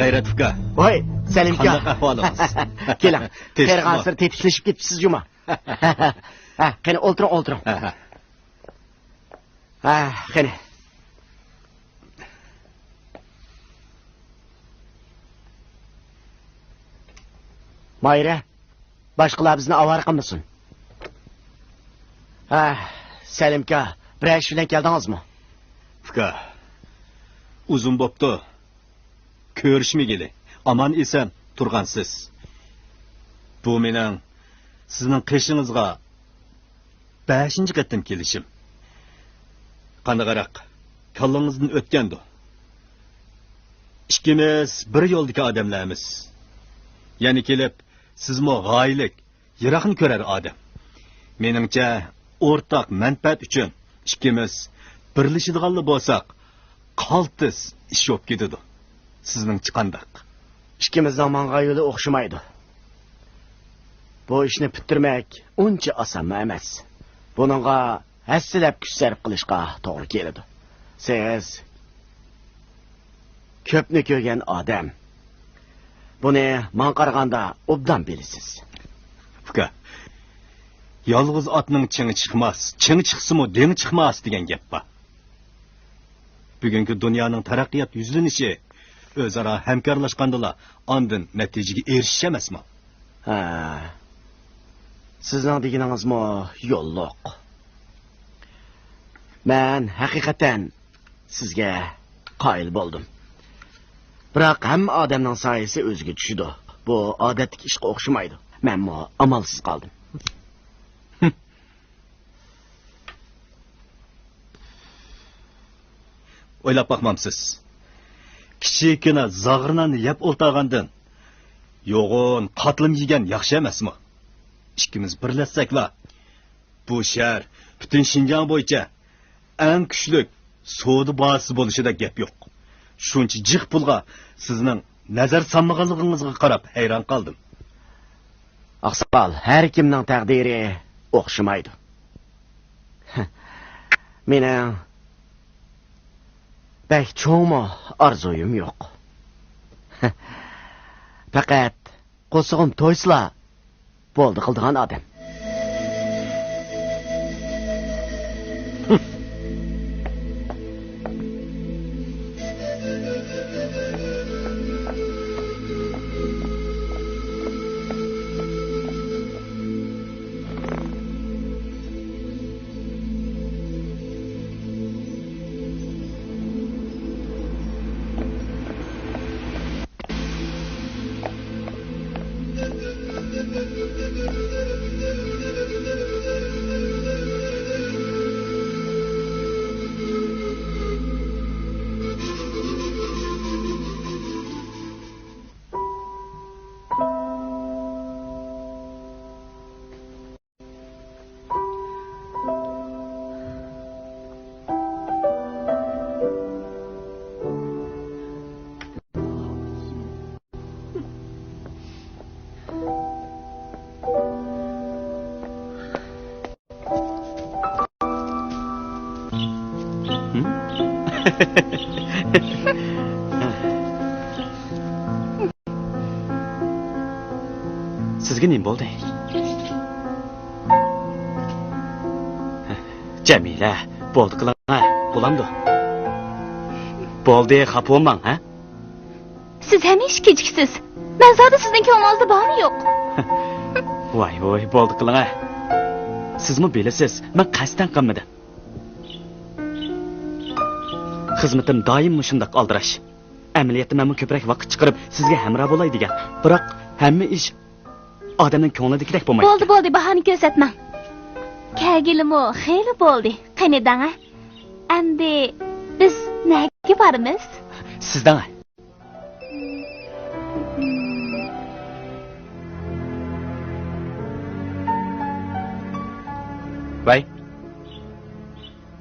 G'ayrat uka. Voy, Salimka. Qanday ahvolingiz? Keling. Terg'ansir tepishib ketibsiz juma. Ha, qani o'tiring. Ha, qani. Mayra, boshqalar bizni avara qilmasin. Ha, Salimka, bir ish bilan keldingizmi? Uka. Uzun bo'pti. Ko'rishmagili. Aman esan turgansiz. Bu mening sizning qishingizga 5-qatim kelishim. Qani qaraq. Kallingizdan o'tgandi. İkimiz bir yo'ldagi odamlarmiz. Yani kelib, sizmo g'oyilik, yiroqni ko'rar odam. Meningcha, o'rtaq manfaat uchun ikkimiz birlashadiganlar bo'lsak, qaltis ish bo'lib ketadi. Sizning chiqandiq. Ikkimizning manga yo'li o'xshamaydi. Bu ishni bitirmak uncha oson emas. Buningga hassilab kuch sarf qilishga to'g'ri keladi. Siz ko'pni ko'rgan odam. Buni men qaraganda obdan bilasiz. Uka. Yolg'iz otning chingi chiqmas, chingi chiqsa-mu dengi chiqmas degan gap bor. Bugungi dunyoning taraqqiyot yuzlanishi o'zaro hamkorlashgandalar ondan natijaga erishish emasmi? Ha. Sizning deganingizmi yo'lliq. Men haqiqatan sizga qoyil bo'ldim. Biroq hamma odamning soyasi o'ziga tushidi. Bu odatdagi ishga o'xshamaydi. Menmo amalsiz qoldim. O'ylab boqmamsiz. Kichikina zag'irnani yeb o'ltagandan yo'g'on qatlim yegan yaxshi emasmi? Ikkimiz birlashsaklar bu shahar butun Shinjon bo'yicha eng kuchli savdo bazasi bo'lishida gap yo'q. Shuncha jiq pulga sizning nazar solmaganligingizga qarab hayron qoldim. Aqsaqal, har kimning taqdiri o'xshamaydi. Mening bak cho'mo arzuyim yo'q. Faqat qo'sig'im to'ysla bo'ldi qildigan odam. Sizga nima bo'ldi? Jamila, bo'ldi qiling, bo'lamdi. Bo'ldi, xafa bo'lmang, ha? Siz hamisha kechiksiz. Men zoda sizning ko'nglingizni bormi yo'q? Voy, bo'ldi qiling. Sizmi bilasiz, men qasddan qilmadim. Xizmatim doim shunday aldirash. Amaliyotda men ko'proq vaqt chiqarib sizga hamroh bo'lay degan. Biroq hamma ish odamning ko'nglidagidek bo'lmaydi. Bo'ldi, bahoni ko'rsatmang. Kagilimi xeyli bo'ldi. Qani dang. Endi biz nega boramiz? Sizdan. Voy.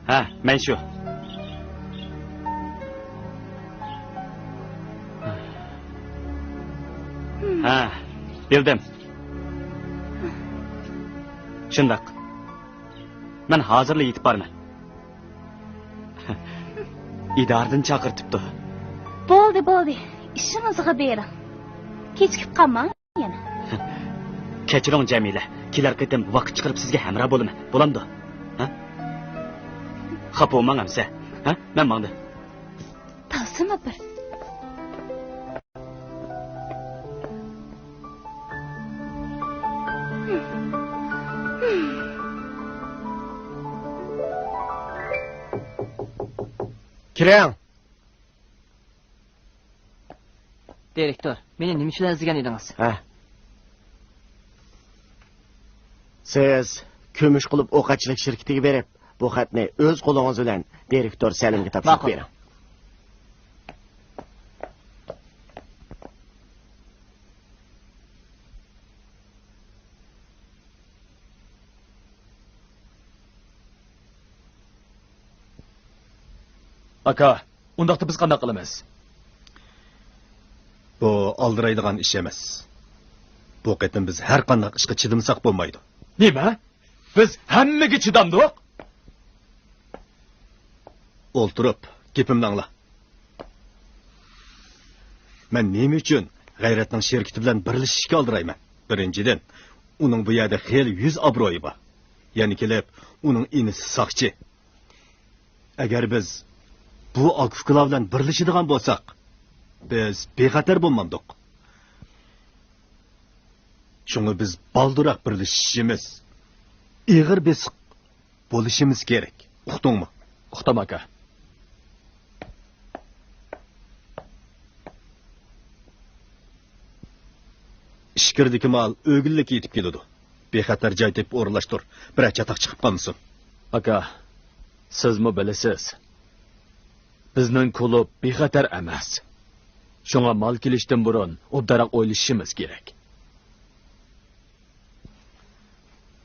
Ha, men shu. Ha, bildim. Shundoq. Men hozirla yetib borman. Idordan chaqirtibdi. Bo'ldi. ishingizga bering. Kechikib qolmang yana. Kechiring Jamila. Kelar qitim vaqt chiqarib sizga hamroh bo'laman. Bo'lamdi? Ha? Xafa bo'lmang amsa. Ha? Men mangdi. Tavsimi bir. Kiring. Direktor, meni nima uchun izlagan edingiz? Ha. Siz kumush qilib o'qachilik shirkatiga berib, bu xatni o'z qo'lingiz bilan direktor Salimga topshirib bering. Aka, undaqda biz qanday qilamiz? Bu aldiraydigan ish emas. Bu qitim biz har qanday ishga chidimsaq bo'lmaydi. Nima? Biz hammaga chidamdik. O'ltirib, gapimni angla. Men nima uchun G'ayratning shirkati bilan birlashishga aldirayman? Birinchidan, uning bu yerda xeyli yuz obro'yi bor. Ya'ni kelib, uning inisi soqchi. Agar biz bu akuflar bilan birlashadigan bo'lsak, biz bexatar bo'lmadik. Shuni biz balduroq birlashishimiz, ig'ir besiq bo'lishimiz kerak. Uqdingmi? Uqdim aka. Ishkirdiki mal o'g'illik yetib keladi. Bexatar joy deb o'rlashtir. Bir chatoq chiqib qolmasin. Aka, sizmi bilasiz? Bizning klub bexatar emas. Shunga mal kelishdan burun obdaroq o'ylashimiz kerak.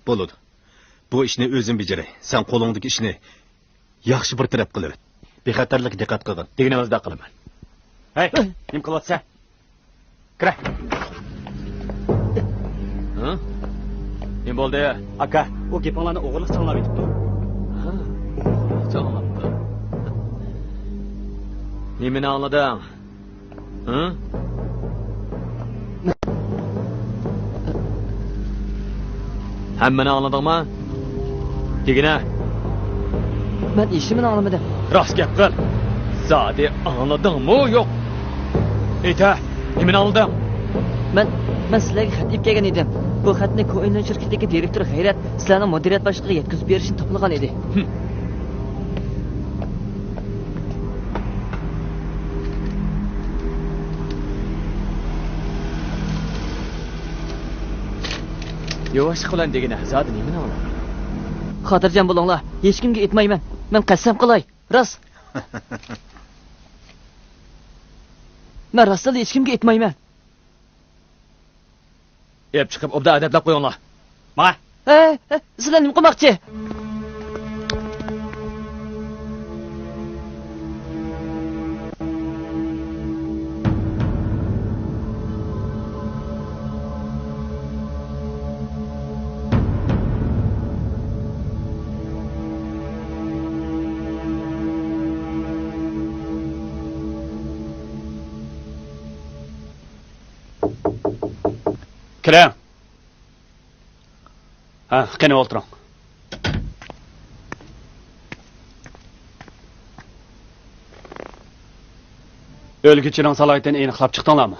Bo'ladi. Bu ishni o'zim bajaray. Sen qo'lingdagi ishni yaxshi bir taraf qilib. Bexatarlikka diqqat qilgin. Deganimizda qilaman. Hey, nima qilyapsan? Kira. Ha? Nima bo'ldi? Aka, o gapinglarni o'g'irlik sanab yetibdi. Ha. Tamam. Nimani anglading? Ha? Hammani angladingmi? Degina. Men ishimni anglamadim. Rost gap qil. Zodi angladingmi yo'q? Ayta, nimani anglading? Men sizlarga xat ib kelgan edim. Bu xatni Ko'inlan shirkatidagi direktor G'ayrat sizlarning mudiriyat boshlig'iga yetkazib berishni topilgan edi. Yavaş qilan degina. Zodi nimani anglading? Xotirjam bo'linglar. Hech kimga aytmayman. Men qasam qilay. Rost. Men rostdan hech kimga aytmayman. Ep chiqib obda adablab qo'yinglar. Mana, Sizlar nima qilmoqchi? kiring. Ha, qani o'tiring. O'lguchining salohiyatini aniqlab chiqdinglarmi?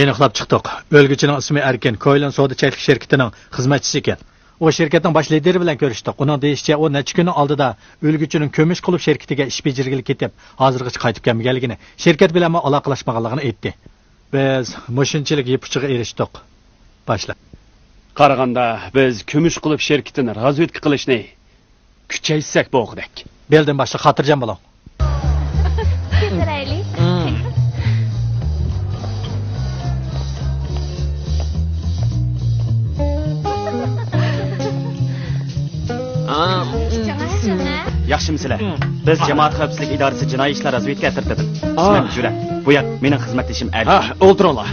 Aniqlab chiqdik. O'lguchining ismi Erkin, Ko'inlan savdo chaylik shirkatining xizmatchisi ekan. O shirkatning bosh lideri bilan ko'rishdik. Uning deyishicha, o necha kun oldida o'lguchining ko'mish qilib shirkatiga ish bejirgili ketib, hozirgacha qaytib kelmaganligini, shirkat bilan aloqalashmaganligini aytdi. Biz mushunchilik yipichiga erishdik. Boshla. Qaraganda biz kumush qilib shirkatini razvedka qilishni kuchaysak bo'g'dak. Beldan boshqa xotirjam bo'ling. Ketiraylik. Yaxshimisizlar? Biz jamoat xavfsizlik idorasi jinoiy ishlar razvedka tartibi. Ismim Jura. Bu yer mening xizmatdoshim Ali. Ha, o'ltiringlar.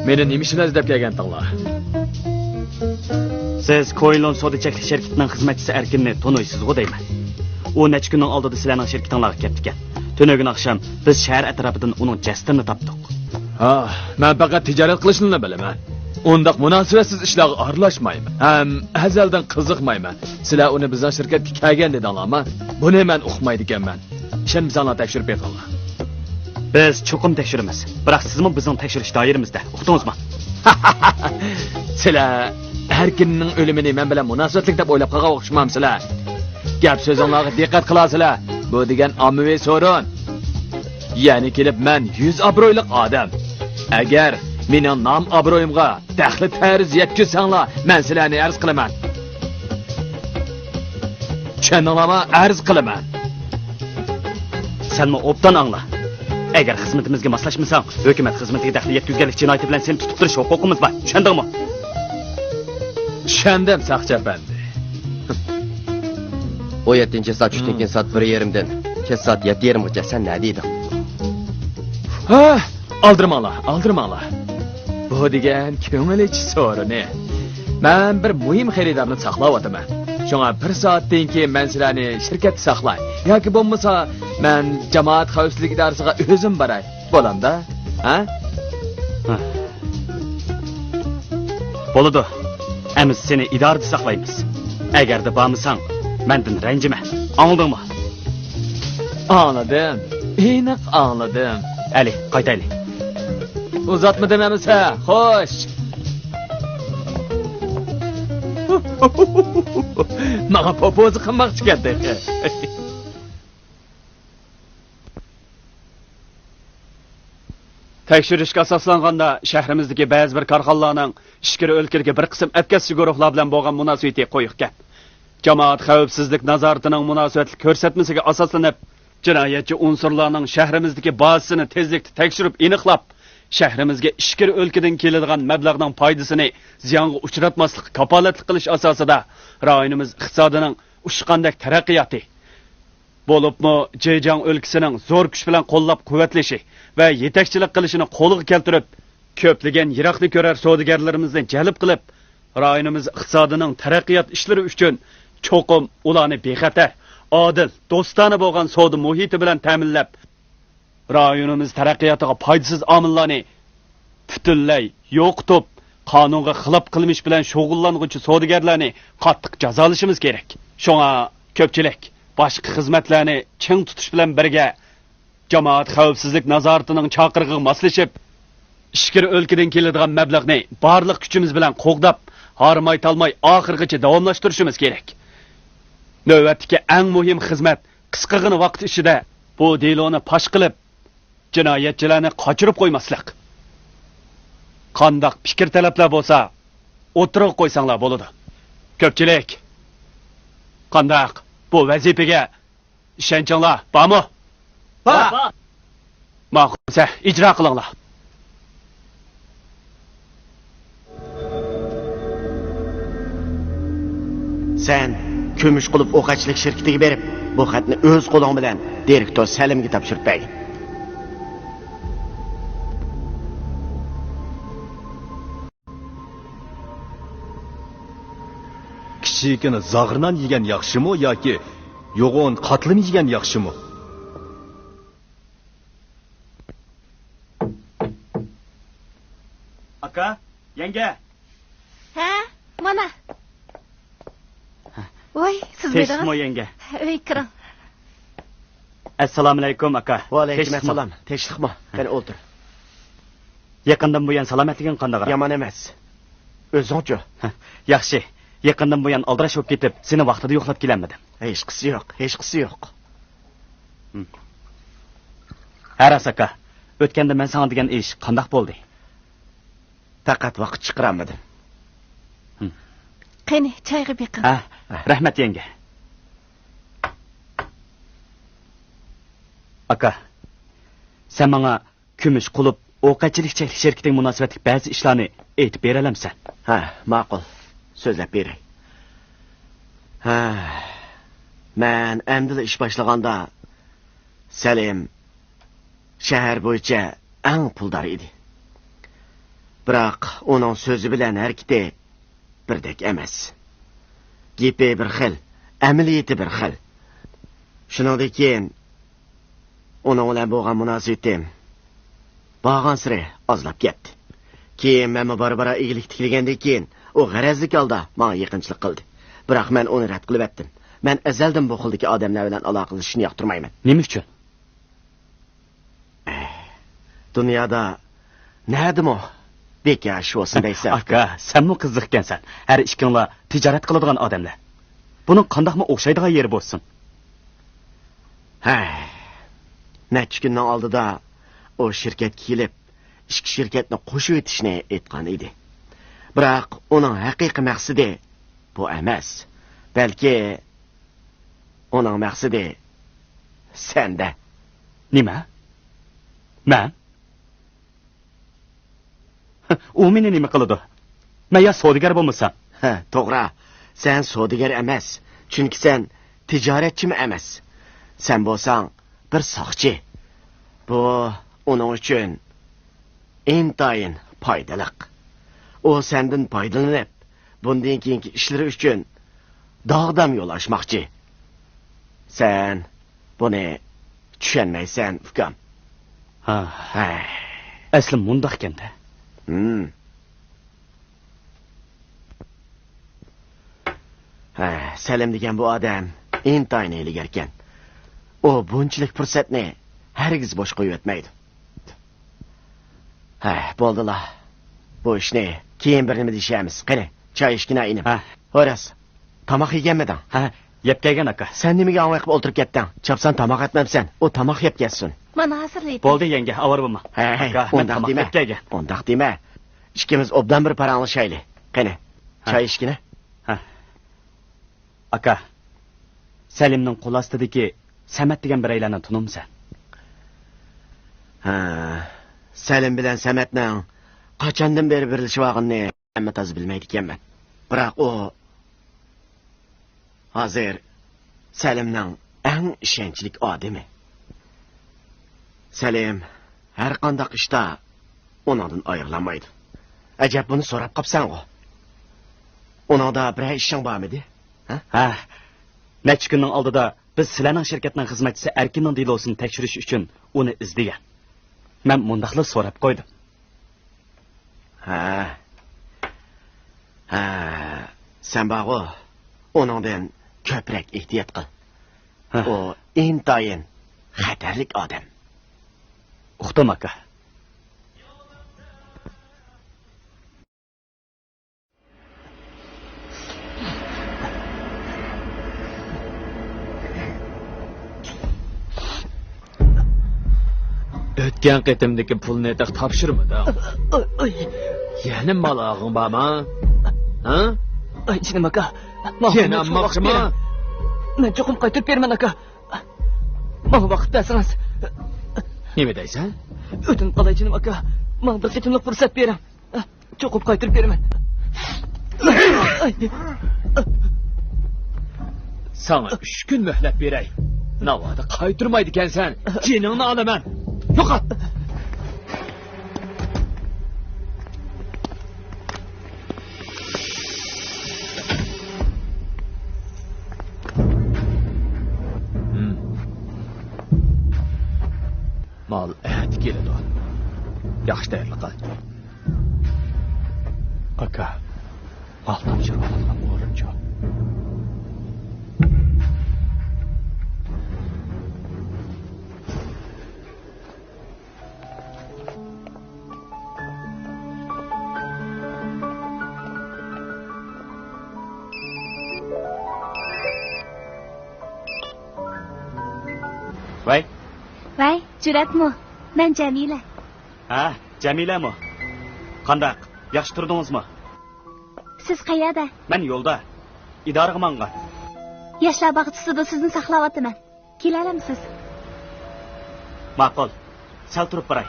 Meni nima ishini izlab kelgandinglar? Siz Koyilon soda çeklik şirketining xizmatchisi Erkinni tanıysizmi deyman. O necha kunning oldida sizlarning shirkatinglarga kelib ekan. Tunog'un akşam biz shahar atrofidan uning jasadini topdik. Ha, men faqat tijorat qilishni bilaman. Undaq munosabatsiz ishlarga aralashmayman. Ham azaldan qiziqmayman. Sizlar uni bizning shirkatga kelgan dedinglarmi? Buni men uqmaydi ekanman. Ishonmasanglar tekshirib beqinglar. Biz cho'qim tekshiramiz. Biroq sizmi bizning tekshirish doiramizda. Uqdingizmi? Sizlar Erkinning o'limini men bilan munosabatlik deb o'ylab qolgan o'xshamamsizlar. Gap so'zinglarga diqqat qilasizlar. Bu degan ommaviy so'rin. Ya'ni kelib men 100 obro'yli odam. Agar mening nom obro'yimga daxli tarz yetkazsanglar, men sizlarni arz qilaman. Tushundinglarmi? Arz qilaman. Senmi obdan angla. Agar xizmatimizga moslashmasang, hukumat xizmatiga daxli yetkazganlik jinoyati bilan seni tutib turish huquqimiz bor. Tushundingmi? Tushundim, Saqchi efendi. 17-soat 3-dan soat 1:30dan kech soat 7:30gacha sen nima deding? Ha, aldirmanglar. Bu degan ko'ngil ichi so'rini. Men bir muhim xaridorni saqlayapman. Shunga 1 soatdan keyin men sizlarni shirkatda saqlay. Yoki bo'lmasa, men jamoat xavfsizlik idorasiga o'zim boray. Bo'lamda? Ha? Bo'ladi. Amiz seni idorada saqlaymiz. Agarda bormasang, mendan ranjima. Anladingmi? Anladım. Aniq anladım. Ali, qaytaylik. Uzatma dememize. Xo'sh. Mana popozi qilmoqchi keldi. Tekshirishga asoslanganda shahrimizdagi ba'zi bir korxonalarning ichkari o'lkaga bir qism atkazchi guruhlar bilan bo'lgan munosabati qo'yiqgan. Jamoat xavfsizlik nazoratining munosabatli ko'rsatmasiga asoslanib, jinoyatchi unsurlarning shahrimizdagi bazasini tezlikda tekshirib aniqlab, shahrimizga ichkari o'lkadan keladigan mablag'ning foydasini ziyonga uchratmaslik kafolatli qilish asosida rayonimiz iqtisodining ushqandek taraqqiyoti bo'libmi Jejang o'lkasining zo'r kuch bilan qo'llab-quvvatlashi va yetakchilik qilishini qo'lga keltirib, ko'plagan yiroqni ko'rar savdogarlarimizni jalb qilib, rayonimiz iqtisodining taraqqiyot ishlari uchun cho'qim ularni bexatar, odil, do'stona bo'lgan savdo muhiti bilan ta'minlab, rayonimiz taraqqiyotiga foydasiz omillarni butunlay yo'qotib, qonunga xilof qilmish bilan shug'ullanuvchi savdogarlarni qattiq jazolashimiz kerak. Shunga ko'pchilik boshqa xizmatlarni ching tutish bilan birga jamoat xavfsizlik nazoratining chaqirig'iga moslashib, ichkari o'lkadan keladigan mablag'ni barliq kuchimiz bilan qo'g'dab, harmay talmay oxirgacha davomlashtirishimiz kerak. Navbatdagi eng muhim xizmat qisqagina vaqt ichida bu deloni pash qilib, jinoyatchilarni qochirib qo'ymaslik. Qandoq fikr talablar bo'lsa, o'tirib qo'ysanglar bo'ladi. Ko'pchilik qandoq bu vazifaga ishonchinglar bormi? Bor. Ma'qulsa, ijro qilinglar. Sen kumush qilib o'qachilik shirkatiga berib, bu xatni o'z qo'ling bilan direktor Salimga topshirib bergin. Kichikini zag'irnan yegan yaxshimi yoki yo'g'on qatlim yegan yaxshimi? Aka, yenge. Ha, mana. Voy, siz Tekshmo bedingiz? yenge. Uy kiring. Assalomu alaykum aka. Va alaykum assalom. Tinchlikmi? Qani o'tir. Yaqindan buyon salomatliging qanday? Yomon emas. O'zingchi. Yaxshi. Yaqindan buyon aldirash bo'lib ketib, seni vaqtida yo'qlab kelanmadim. Hech qisi yo'q, hech qisi yo'q. Haras aka, o'tganda men sana degan ish qanday bo'ldi? Faqat vaqt chiqaramadim. Qani, choyga beqing. Ha, rahmat yenge. Aka, sen menga kumush qilib, o'qachilik cheklik shirkatining munosabatli ba'zi ishlarni aytib bera olamsan? Ha, ma'qul. So'zlab beray. Ha. Men endi ish boshlaganda Salim shahar bo'yicha eng puldor edi. Biroq uning so'zi bilan harakati birdek emas. Gepi bir xil, amaliyati bir xil. Shuningdek keyin uning bilan bo'lgan munosabatim borgan siri ozlab ketdi. Keyin men barbara igilik tikilgandan keyin u g'arazlik holda menga yaqinchilik qildi. Biroq men uni rad qilib etdim. Men azaldan bu xildagi odamlar bilan aloqalashishni yoqtirmayman. Nima uchun? Dunyoda nədimi bekar olsun deysən? Aka, senmi qiziq ekansan. Har ikkinglar tijorat qiladigan odamlar. Buning qandaqmi o'xshaydigan yeri bo'lsin? Ha. Necha kundan oldida o shirkatga kelib, ishki shirkatni qo'shib etishni aytgan edi. Biroq uning haqiqiy maqsadi bu emas. Balki uning maqsadi senda. Nima? Men? U meni nima qiladi? Men ya savdogar bo'lmasam? Ha, to'g'ri. Sen savdogar emas, chunki sen tijoratchimi emas. Sen bo'lsang bir soqchi. Bu uning uchun intayin foydaliq. U sendan foydalanib, bundan keyingi ishlari uchun dog'dam yo'l ochmoqchi. Sen buni tushunmaysan, ukam. Ha. Asli mundaq ekanda. Salim degan bu odam intayin eligar ekan. O bunchalik fursatni hargiz bosh qo'yib o'tmaydi. Bo'ldilar. Bu ishni keyin bir nima deyishamiz. Qani, choy ishkina inim. Xo'ras. Tomoq yeganmiding? Yeb kelgan aka. Sen nimaga avval qilib o'ltirib ketding? Chopsan tomoq etmabsan. O tomoq yeb kelsin. Mana hazırlaydım. Bo'ldi yenge, avar bo'lma. Undaq dema. Undaq dema. Ikkimiz obdan bir paranglashayli. Qani, choy ishkina. Aka. Salimning qo'l ostidagi Samat degan bir aylarni tunimsan? Salim bilan Samatning qachondan beri birlashib hamma toz bilmaydi ekanman. Biroq u hozir Salimning eng ishonchli odami. Salim har qanday ishda undan ayrilmaydi. Ajab buni so'rab qopsan-ku. Uningda bir ishing bormidi? Necha kunning oldida biz sizlarning shirkatning xizmatchisi Erkinning dilosini tekshirish uchun uni izlagan. Men mundaqli so'rab qo'ydim. Sen bog'u uningdan ko'proq ehtiyot qil. O intayin xatarlik odam. Uqdim aka. O'tgan qitimdagi pulni topshirmadi. Yana malog'ing bormi? Ha? Jinim aka. Yana moqchimi? Men cho'qim qaytarib beraman aka. Menga vaqt bersangiz. Nima deysan? O'tin qolay jinim aka. Menga bir qechimlik fursat bering. Cho'qib qaytarib beraman. Sana 3 kun muhlat beray. Navoda qaytarmaydi ekansan. Jiningni olaman. Yo'qot. Mal ehdi keladi. Yaxshi tayyorlik qil. Aka, mal topshirib olgan o'rincha. Vay, Juratmi? Men Jamila. Jamilami? Qandaq? Yaxshi turdingizmi? Siz qayerda? Men yo'lda. Idoraga mengan. Yoshlar bog'chisida sizni saqlayapman. Kelalamsiz? Ma'qul. Sal turib qo'ray.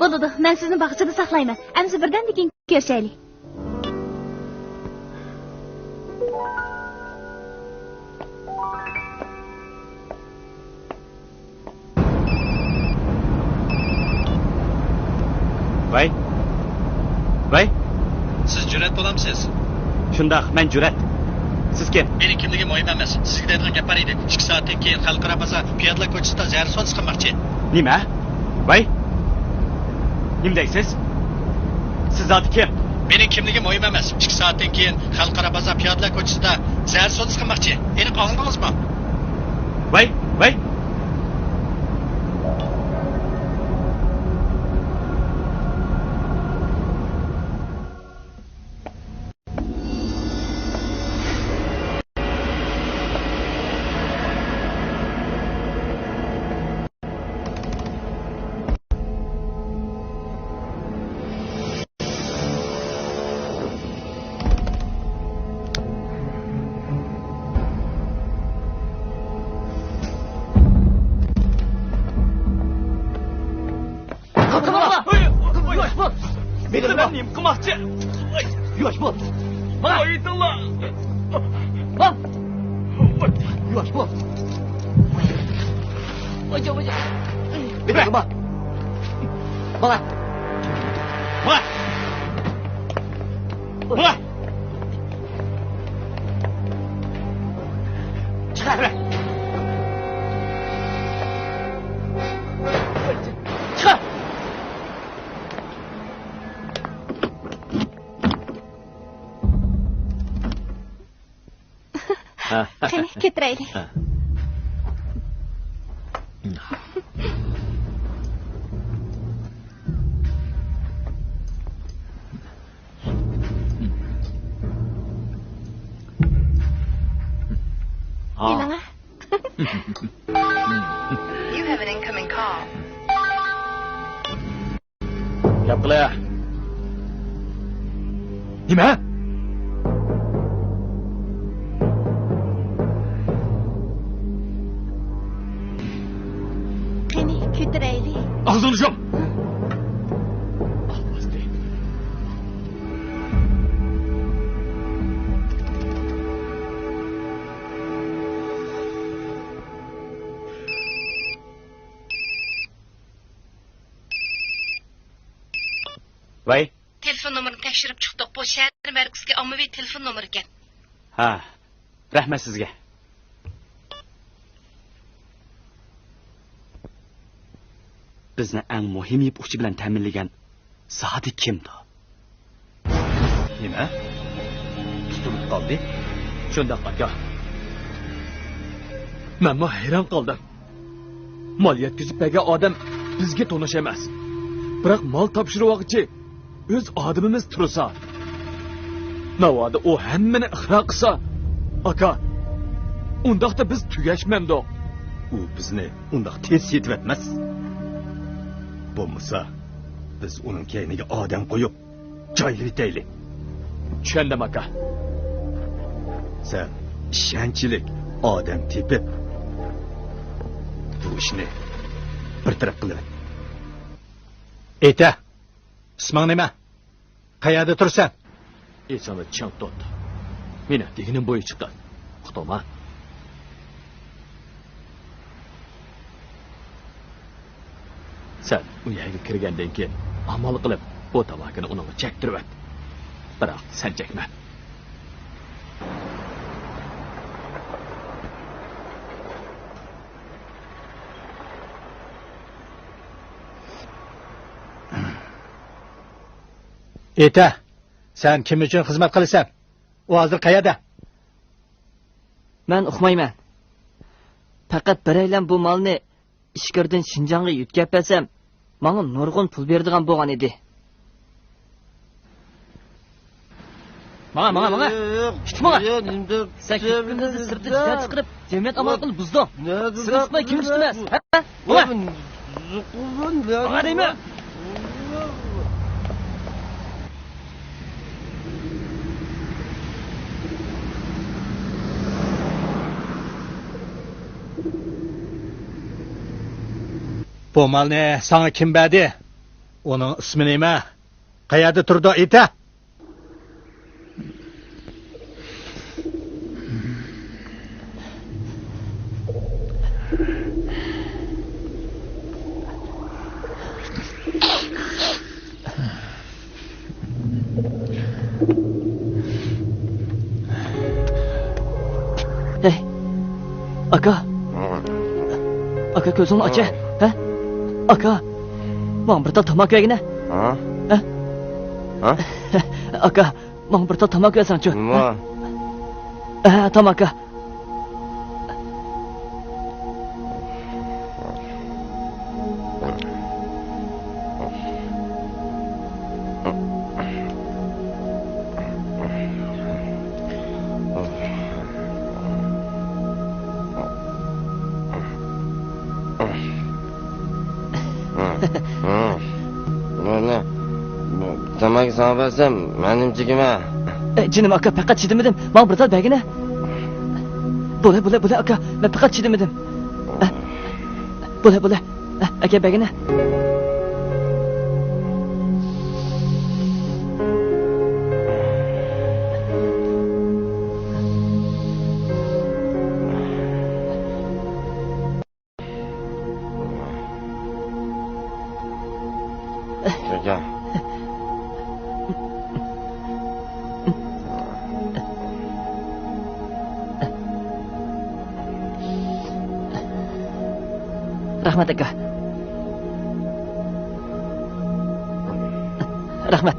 Bo'ldi, men sizni bog'chada saqlayman. Amsi birdan keyin ko'rishaylik. Vay. Siz Jurat bo'lamsiz? Shundaq, men Jurat. Siz kim? Mening kimligim muhim emas. Sizga deydigan gap bor edi. 2 soatdan keyin xalqaro bozor piyodalar ko'chasida zahar sotish qilmoqchi. Nima? Voy. Nima deysiz? Siz zoti kim? Mening kimligim muhim emas. 2 soatdan keyin xalqaro bozor piyodalar ko'chasida zahar sotish qilmoqchi. Aniq anladingizmi? Voy, voy. Benim kımakçı. Yosh bo'l. Aytilla. Yosh bo'l. Oja. Bek, bak. Bala. Bak. Bak. Çıkar. Çıkar. Qani, ketiraylik. Bilanga. You have an incoming call. Gap qilay. Nima? Qani, ketiraylik. Ağzını yum. Voy. Telefon numarini tekshirib chiqdik. Bu shahar markaziga ommaviy telefon nomeri ekan. Ha. Rahmat sizga. Bizni eng muhim yeb uchi bilan ta'minlagan zoti kimdi? Nima? Tutilib qoldi. Shundoq aka. Men hayron qoldim. Mol yetkazib bergan odam bizga tonish emas. Biroq mol topshirmoqchi o'z odamimiz tursa. Navoda u hammani ixro qilsa, aka. Undaqda biz tugashmandoq. U bizni undaq tez yetvatmas. Bo'lmasa biz uning keyniga odam qo'yib joylab etaylik. Tushundim aka. Sen ishonchlik odam tepib bu ishni bir taraf qilib. Ayta. Isming nima? Qayerda tursan? Esani chang tut. Meni deginim bo'yi chiqqan. Xutoma. Sen u yerga kirgandan keyin amal qilib bu tamokini unga chektirib at. Biroq sen chekma. Ayta. Sen kim uchun xizmat qilasan? U hozir qayerda? Men uqmayman. Faqat biraylan bu molni ishkirdan Shinjonga yetkazib bersam, menga nurg'un pul beradigan bo'lgan edi. Mana. Ishtimga. Sen kimnidir sirtib ishlab chiqarib, jamiyat amal qilib buzdi. Siz kim emas? Ha? Mana deymi? Bu malni sana kim berdi? Onun ismi nima? Qayerda turdi ayta? Aka. Aka ko'zingni och. Ha? Aka. Mana bir tal tomoq yegina. Ha? Ha? Ha? Aka, mana bir tal tomoq yesang-chi. Nima? Tamam aka. Mana tamak sana versem menimchigime. Jinim aka, faqat chidamadim. Mana bir tal bagina. Bo'la aka, men faqat chidamadim. Bo'la. Aka bagina. Çocuğa. Rahmat aka. Rahmat.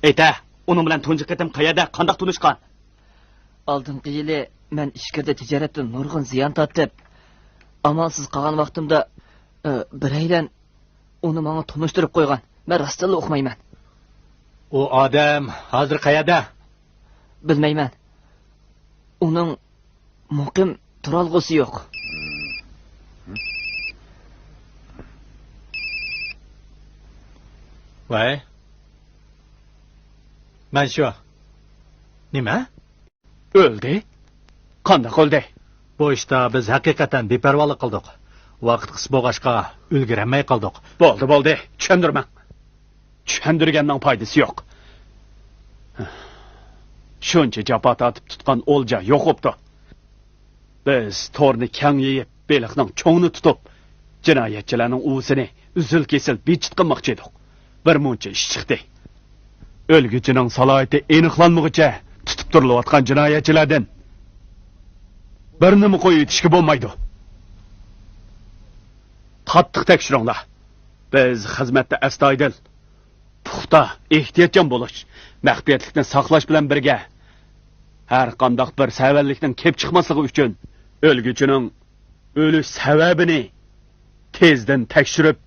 Ayta, uning bilan tunji qatim qayerda, qandoq tunishgan? Oldingi yili men ishkirda tijoratdan nurg'un ziyon tortib, amalsiz qolgan vaqtimda biraylan uni menga tunishtirib qo'ygan. Men rostdan o'qimayman. U odam hozir qayerda? Bilmayman. Uning muqim turalg'usi yo'q. Voy. Men shu. Nima? O'ldi? Qandoq o'ldi? Bu ishda biz haqiqatan beparvolik qildik. Vaqt qis bo'lg'achqa ulgurmay qoldik. Bo'ldi. Tushundirmang. Tushundirganning foydasi yo'q. Shuncha jafo tortib tutgan o'lja yo'qopti. Biz to'rni kang yeyib, beliqning cho'ngni tutib, jinoyatchilarning uvsini uzil-kesil bechit qilmoqchi edik. Bir muncha ish chiqdi. O'lguchining salohiyati aniqlanmaguncha tutib turilayotgan jinoyatchilardan bir nima qo'yib yetishga bo'lmaydi. Qattiq tekshiringlar. Biz xizmatda astoydil, puxta, ehtiyotchan bo'lish, maxfiyatlikni saqlash bilan birga har qanday bir savallikning kelib chiqmasligi uchun o'lguchining o'lish sababini tezdan tekshirib,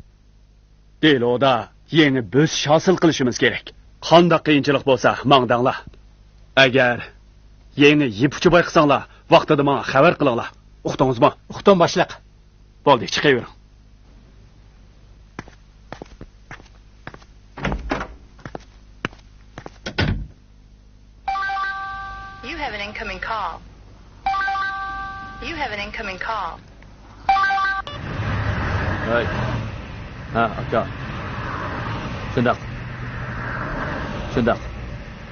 deloda yangi bo'sish hosil qilishimiz kerak. Qanday qiyinchilik bo'lsa, mangdanglar. Agar yangi yipuchi bayqisanglar, vaqtida menga xabar qilinglar. Uqdingizmi? Uqdim boshliq. Bo'ldi, chiqavering. You have an incoming call. You have an incoming call. Hey. Ha, aka. Shundaq.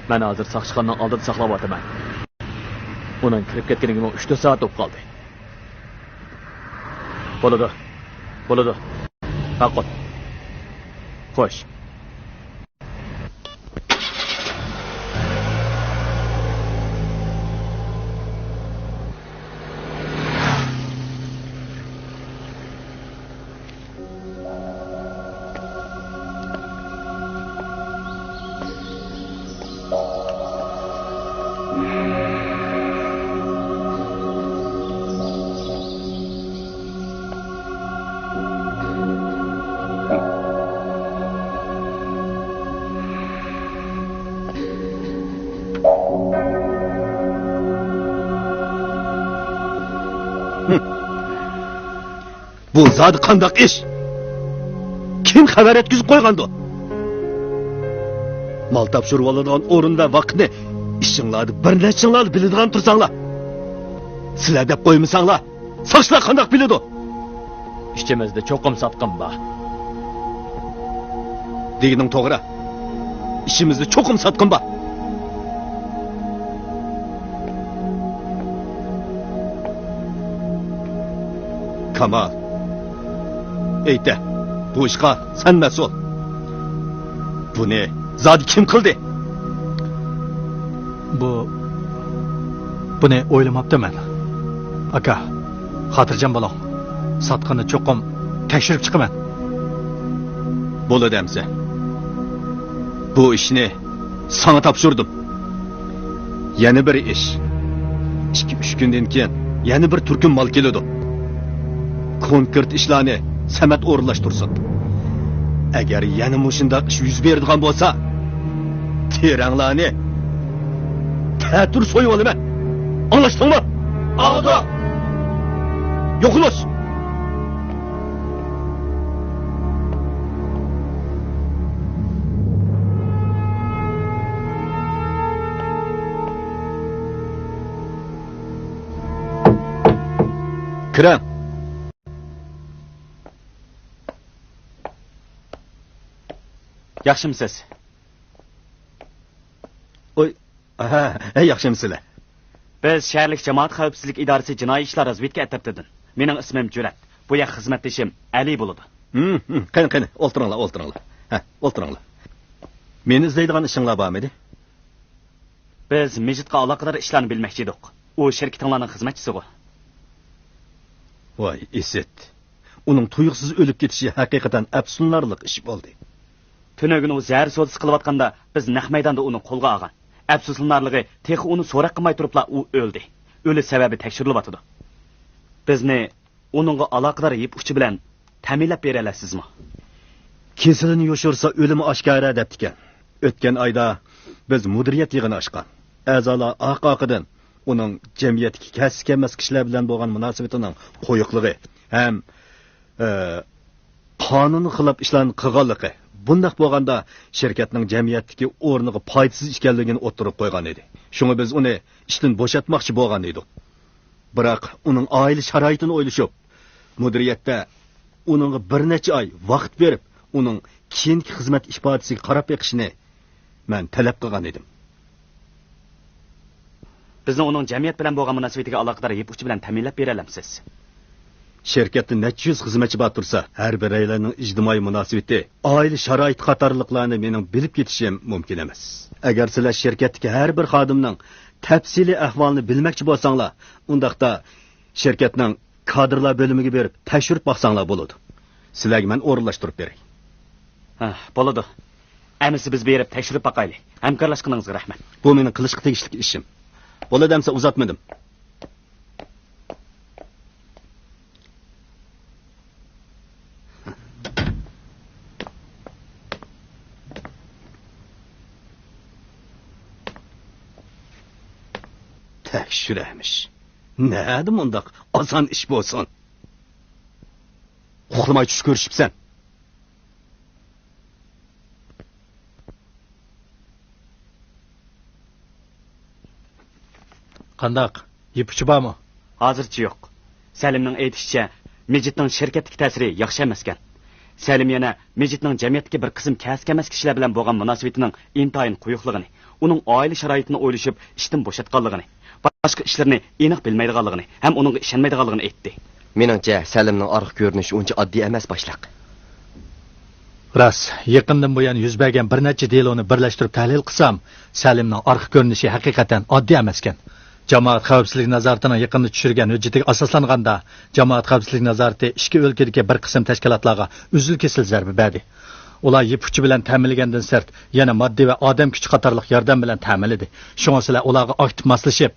Men hozir saqchiqonning oldida saqlab o'taman. Uning kirib ketganiga 3-4 soat bo'lib qoldi. Bo'ladi. Haqqot. Xo'sh. Bu zat qandaq ish? Kim xabar etkizib qo'ygandi? Mal topshirib oladigan o'rin va vaqtni ishinglarni bir nechinglarni biladigan tursanglar. Sizlar deb qo'ymasanglar, sochlar qandaq biladi? İşçimizde cho'qim satqin bor. Degining to'g'ri. İşimizde cho'qim satqin bor. Kamal. Eyte, bu işqa sen mas'ul. Buni zodi kim qildi? Buni o'ylamabdiman. Aka, xotirjam bo'ling. Satqinni cho'qim tekshirib chiqaman. Bo'ladi amsa. Bu ishni sana topshirdim. Yana bir ish. 2-3 kundan keyin yana bir turkum mal keladi. Konkret ishlarni Samat o'rinlashtirsin. Agar yana mushundaq ish yuz beradigan bo'lsa, teranglarni ta'tir so'yib olaman. Anlashdingmi? Aldı. Yo'qlash. Kiram. Yaxshimisiz? Oy, yaxshimisiz? Biz shaharlik jamoat xavfsizlik idorasi jinoiy ishlar razvedka etaptidan. Mening ismim Jurat. Bu yer xizmatdashim Ali bo'ladi. Qani, o'ltiringlar. Ha, o'ltiringlar. Meni izlaydigan ishinglar bormidi? Biz Mejitga aloqador ishlarni bilmoqchi edik. U shirkatinglarning xizmatchisi-ku. Voy, Iset. Uning tuyuqsiz o'lib ketishi haqiqatan afsunlarlik ish bo'ldi. Tünögün o zəhər sodisi qılıbatqanda biz naq maydanda onu qolğa alğan. Əfsuslanarlığı texi onu soraq qılmay turubla o öldü. Ölü səbəbi təkşirilatıdı. Bizni onunla əlaqədar yiyib uçu bilən təminləb berələrsinizmi? Kesilini yoşursa ölümü aşkara deptiken. Ötken ayda biz müdüriyet yığını açqan. Əzalar aqaqıdan onun cemiyetki kəskenməz kişilər bilən boğan münasibetinin qoyuqlığı hem qanunu xilab işlərin qığallığı. Bundaq bo'lganda şirketning jamiyatdagi o'rniga foydasiz ekanligini o'ttirib qo'ygan edi. Shunga biz uni ishdan bo'shatmoqchi bo'lgan edik. Biroq uning oila sharoitini o'ylashib, mudiriyatda uningga bir necha oy vaqt berib, uning keyingi xizmat ifodasiga qarab beqishni men talab qilgan edim. Bizni uning jamiyat bilan bo'lgan munosabatiga aloqador yeb uchi bilan ta'minlab bera olamsiz. Şirketde neçə yüz xizmetçi batırsa, her bir ailenin ictimai münasibeti, aile şarait qatarlıqlarını mening bilip ketishim mümkün emas. Eğer sizler şirketdeki her bir xadimning tafsili ahvalını bilmekçi bolsanglar, undaqda şirketning kadrlar bölümüge berip təşrif baxsanglar boladı. Sizlerge men o'rinlashtirib beray. Ha, boladı. Əmisi biz berip təşrif baqaylı. Hamkorlashqaningizga rahmat. Bu mening qilishga tegishli ishim. Boladı demsa uzatmadım. Tekşürəmiş. Nədir mundaq? Asan iş bolsun. Uxlamay tuş görüşübsən. Qandaq? Yipuchi bormi? Hozircha yo'q. Salimning aytishicha, Mejitning shirkatdagi ta'siri yaxshi emas ekan. Salim yana Mejitning jamiyatdagi bir qism kasb-emas kishilar bilan bo'lgan munosabatining intayin quyuqligini, uning oila sharoitini o'ylashib ishdan bo'shatganligini, boshqa ishlarni aniq bilmaydiganligini, ham uningga ishonmaydiganligini aytdi. Meningcha, Salimning orqa ko'rinishi uncha oddiy emas boshliq. Ras, yaqindan buyon yuz bergan bir necha deloni birlashtirib tahlil qilsam, Salimning orqa ko'rinishi haqiqatan oddiy emas ekan. Jamoat xavfsizlik nazoratining yaqinda tushirgan hujjatiga asoslanganda, jamoat xavfsizlik nazorati ikki o'lkadagi bir qism tashkilotlarga uzil-kesil zarba berdi. Ular yipuchi bilan ta'minlagandan sart, yana moddiy va odam kuchi qatorliq yordam bilan ta'minladi. Shunga sizlar ularga aktiv moslashib,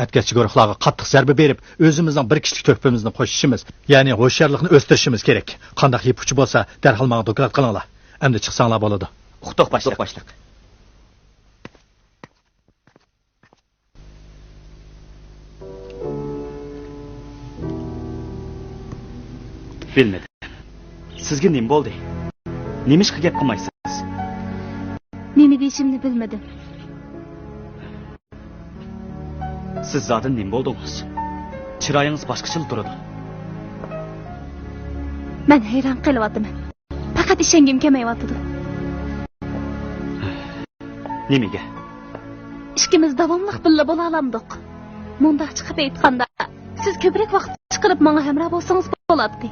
atkachi guruhlarga qattiq zarba berib, o'zimizning bir kishilik to'pimizni qo'shishimiz, ya'ni ho'sharlikni o'stirishimiz kerak. Qanday yipuchi bo'lsa, darhol menga doklad qilinglar. Endi chiqsanglar bo'ladi. Uqtoq boshliq. Bilmedim. Sizga nima bo'ldi? Nima ishga gap qilmaysiz? Nima deyishimni bilmadim. Siz zaten nima bo'ldingiz? Chiroyingiz boshqacha turadi. Men hayron qilyapman. Faqat ishongim kelmayapti. Nimaga? Ishimiz davomli billa bo'la olamiz. Mundaq chiqib aytganda, siz ko'proq vaqt chiqarib menga hamroh bo'lsangiz bo'ladi.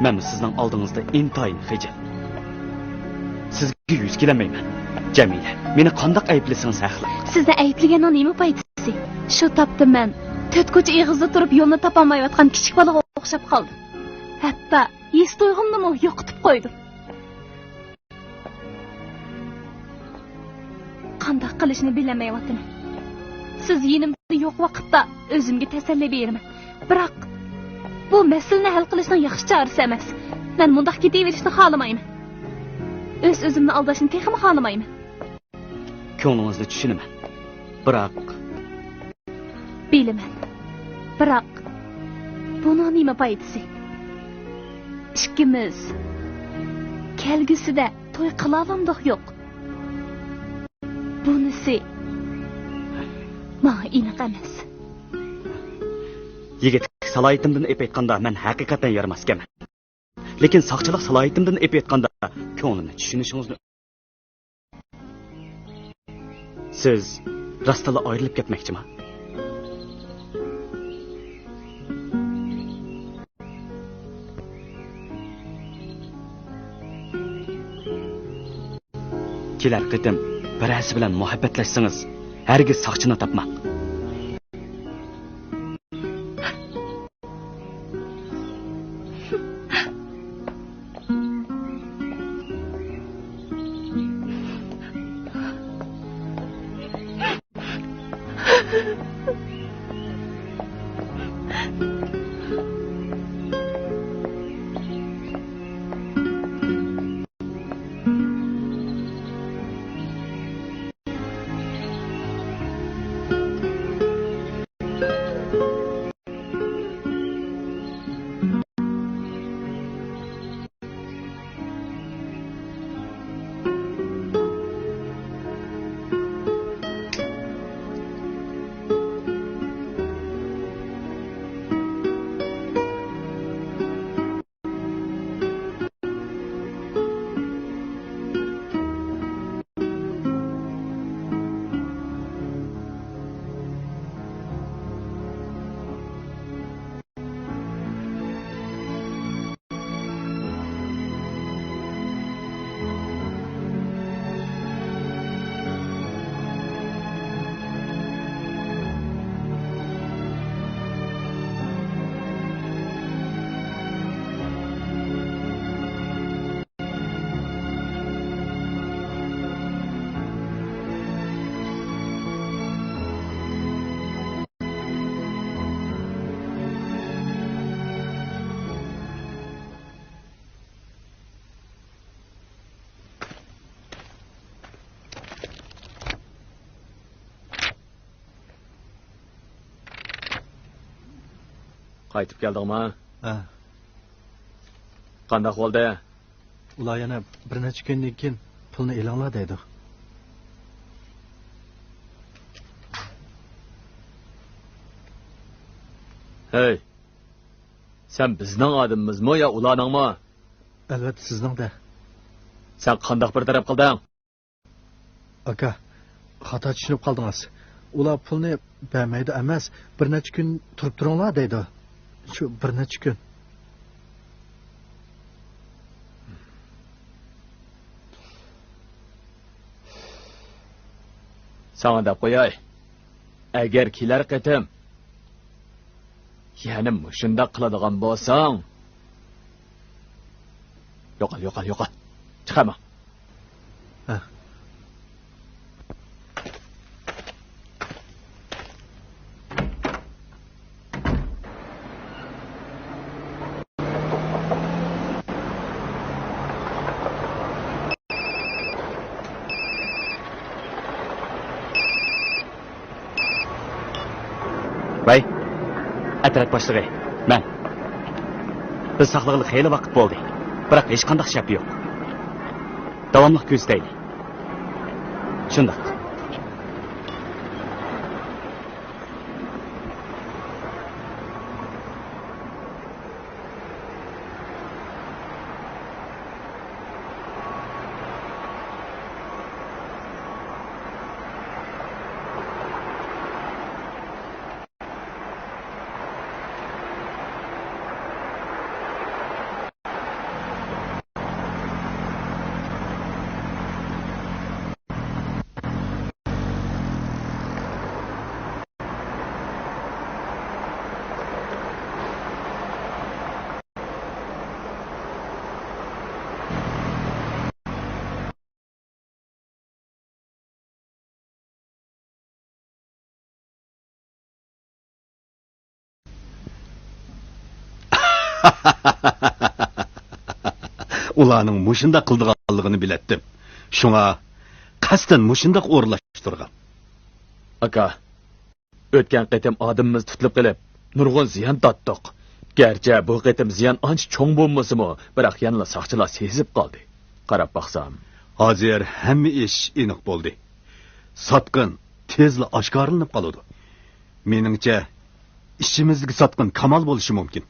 Men sizning oldingizda intayin xijil. Sizga yuz kelmayman. Jamila, meni qandoq ayblasangiz haqli. Sizni ayblagan nima paytisi? Shu topdim men. To'tko'cha ig'izda turib yo'lni topolmayotgan kichik bolaga o'xshab qoldim. Hatto his tuyg'umni yo'qotib qo'ydim. Qandoq qilishni bilmayapman. Siz yonimda yo'q vaqtda o'zimga tasalli beraman. Biroq bu masalani hal qilishning yaxshi chorasi emas. Men mundaq ketaverishni xohlamayman. O'zimni aldashni texmi xohlamayman. Ko'nglingizni tushunaman. Biroq bilaman. Biroq buni nima foydasi? Ikkimiz kelgusida to'y qila olamdiq yo'q. Bunisi menga aniq emas. Yigit salohiyatimdan ep aytganda men haqiqatan yaramas ekanman. Lekin soqchilik salohiyatimdan ep aytganda ko'nglimni tushunishingizni. Siz rostala ayrilib ketmoqchimi? Kelar qitim birasi bilan muhabbatlashsangiz, hargiz soqchini topmang. Qaytib keldingmi? Ha. Qanday bo'ldi? Ular yana bir necha kundan keyin pulni e'lonlar deydi. Hey. Sen bizning odamimizmi yo ularningmi? Albatta sizning-da. Sen qandoq bir taraf qilding? Aka, xato tushunib qoldingiz. Ular pulni bermaydi emas, bir necha kun turib turinglar deydi. Shu bir necha kun. Sana deb qo'yay. Agar kelar qatim yana shunda qiladigan bo'lsang, yo'qol. Chiqaman. Vay, atrat boshlig'i, men. Biz saqlig'ili xeyli vaqt bo'ldi. Biroq hech qanday shap yo'q. Davomli ko'zlaydi. Shundoq. Ularning mushunda qildiganligini biletdim. Shunga qasdan mushundaq o'rlashtirgan. Aka, o'tgan qatim odamimiz tutilib qilib, nurg'un ziyon tortdik. Garchi bu qatim ziyon ancha cho'ng bo'lmasa-mu, biroq yana saqchilar sezib qoldi. Qarab baqsam, hozir hamma ish aniq bo'ldi. Sotqin tezla oshkorlanib qoladi. Meningcha ishimizga sotqin Kamal bo'lishi mumkin.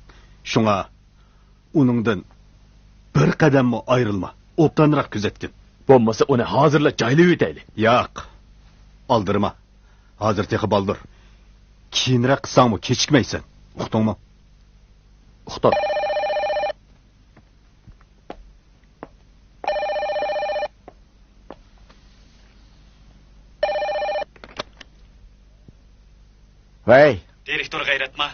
Shunga uningdan bir qadammi ayrilma, o'ptanroq kuzatgin. Bo'lmasa uni hozirla joylab o'taylik. Yo'q. Oldirma. Hozir texi baldir. Keyinroq qilsangmi kechikmaysan. Uqdingmi? Uqdim. Vay. Direktor G'ayratmi?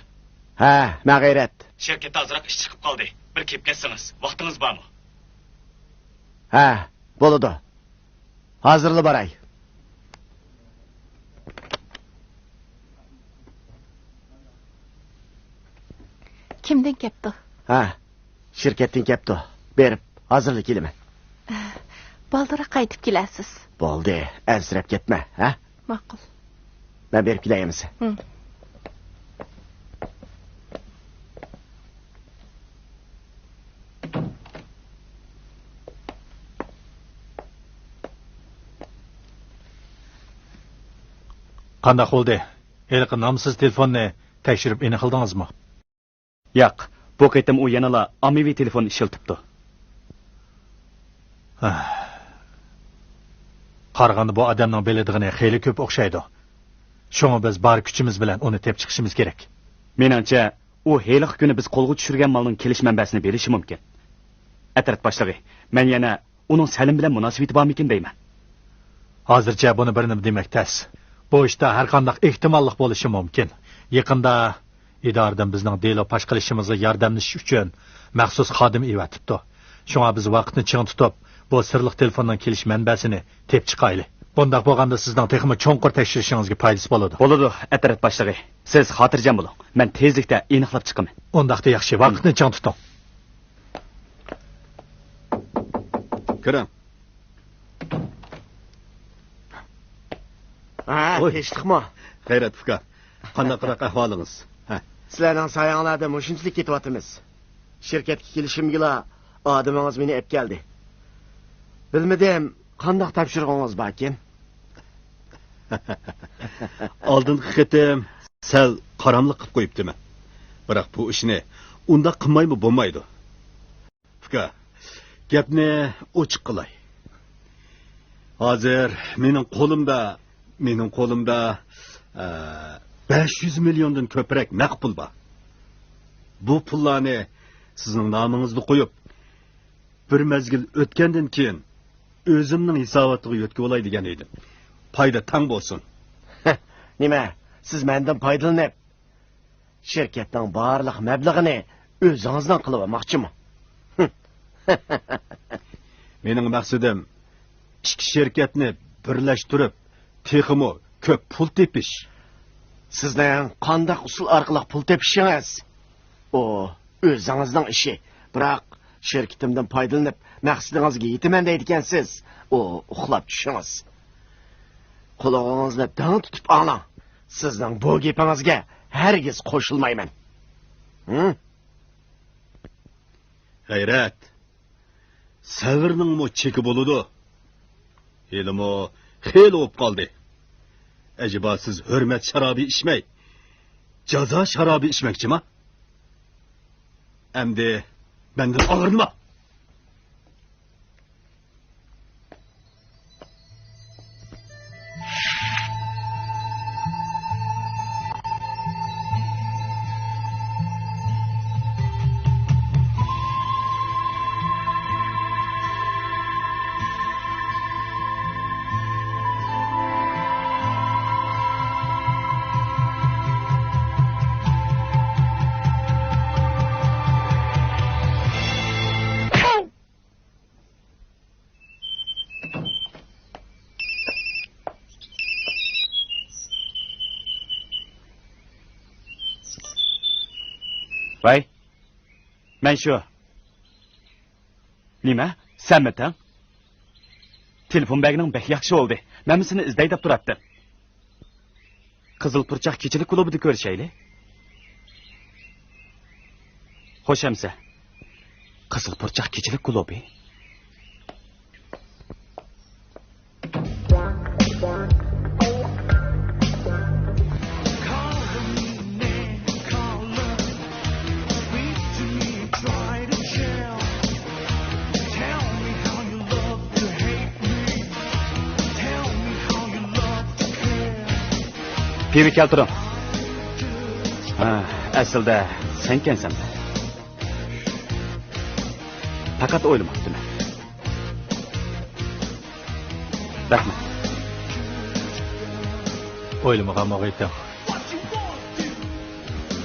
Ha, men G'ayrat. Shirkatda azroq ish chiqib qoldi. Bir kelib ketsiniz. Vaqtingiz bormi? Ha, bo'ladi. Hozirli boray. Kimdan kepti? Ha, shirkatdan kepti. Berib, hozirlik kelaman. Baldıra qaytib kelasiz. Bo'ldi, ansirab ketma, ha? Ma'qul. Men berib kelaymiz. Qanday bo'ldi? Eliqi nomsiz telefonni tekshirib aniq qildingizmi? Yo'q, bu qatim u yanala ommaviy telefon ishlatibdi. Qarag'anda bu odamning biladiğine xeyli ko'p o'xshaydi. Shunga biz bor kuchimiz bilan uni tep chiqishimiz kerak. Menimcha, u heyliq kuni biz qo'lga tushirgan malning kelish manbasini berishi mumkin. Atrat boshlig'i, men yana uning Salim bilan munosabati bormikin deyman. Hozircha buni birini demak tas. Bu ishda har qanday ehtimollik bo'lishi mumkin. Yaqinda idoradan bizning delo pash qilishimizga yordamlashish uchun maxsus xodim evatibdi. Shunga biz vaqtni ching tutib, bu sirliq telefondan kelish manbasini tep chiqaylik. Bundaq bo'lganda sizning texmi cho'nqur tekshirishingizga foydasi bo'ladi. Bo'ladi, atrat boshlig'i. Siz xotirjam bo'ling. Men tezlikda aniqlab chiqaman. Undaqda yaxshi, vaqtni ching tuting. Kiring. Ha, eshitdingmi? G'ayrat uka, qanaqroq ahvolingiz? Ha. Sizlarning sayanglarda mushunchalik ketyapmiz. Shirkatga kelishimga odamingiz meni olib keldi. Bilmadim, qanday topshirig'ingiz bor ekan? Oldingi qitim sal qaramliq qilib qo'yibdiman. Biroq bu ishni unda qilmaymi bo'lmaydi. Uka, gapni ochiq qilay. Hozir mening qo'limda 500 milliondan ko'proq naqd pul bor. Bu pullarni sizning nomingizga qo'yib, bir mezgil o'tgandan keyin o'zimning hisobotiga yo'tkib olay degan edim. Foyda tang bo'lsin. Nima? Siz mendan foydalanib shirkatning barliq mablag'ini o'zingizdan qilib olmoqchimi? Mening maqsadim ikki shirkatni birlashtirib, texmo ko'p pul tepish. Sizning qanday usul orqali pul tepishingiz? O, o'zingizning ishi. Biroq shirkatimdan foydalanib maqsadingizga yetaman deydigansiz. O, uxlab tushingiz. Qulog'ingizni dang tutib oling. Sizning bu gapingizga hargiz qo'shilmayman. G'ayrat. Savrning mo cheki bo'ladi. Elimo xel o'p qoldi. Acaba siz hurmat sharobi ichmay, jazo sharobi ichmoqchimi? Endi mendan og'rinma. Vay, men shu. Nima? Senmi-tan? Telefon bagining bek yaxshi bo'ldi. Men seni izlay deb turibdim. Qizil Purchoq kechilik klubida ko'rishaylik. Xo'sh hamsa. Qizil Purchoq kechilik klubi. Pivi keltiring. Aslida sen kensan. Faqat o'ylamoqdim. Rahmat. O'ylamagan o'g'aytam.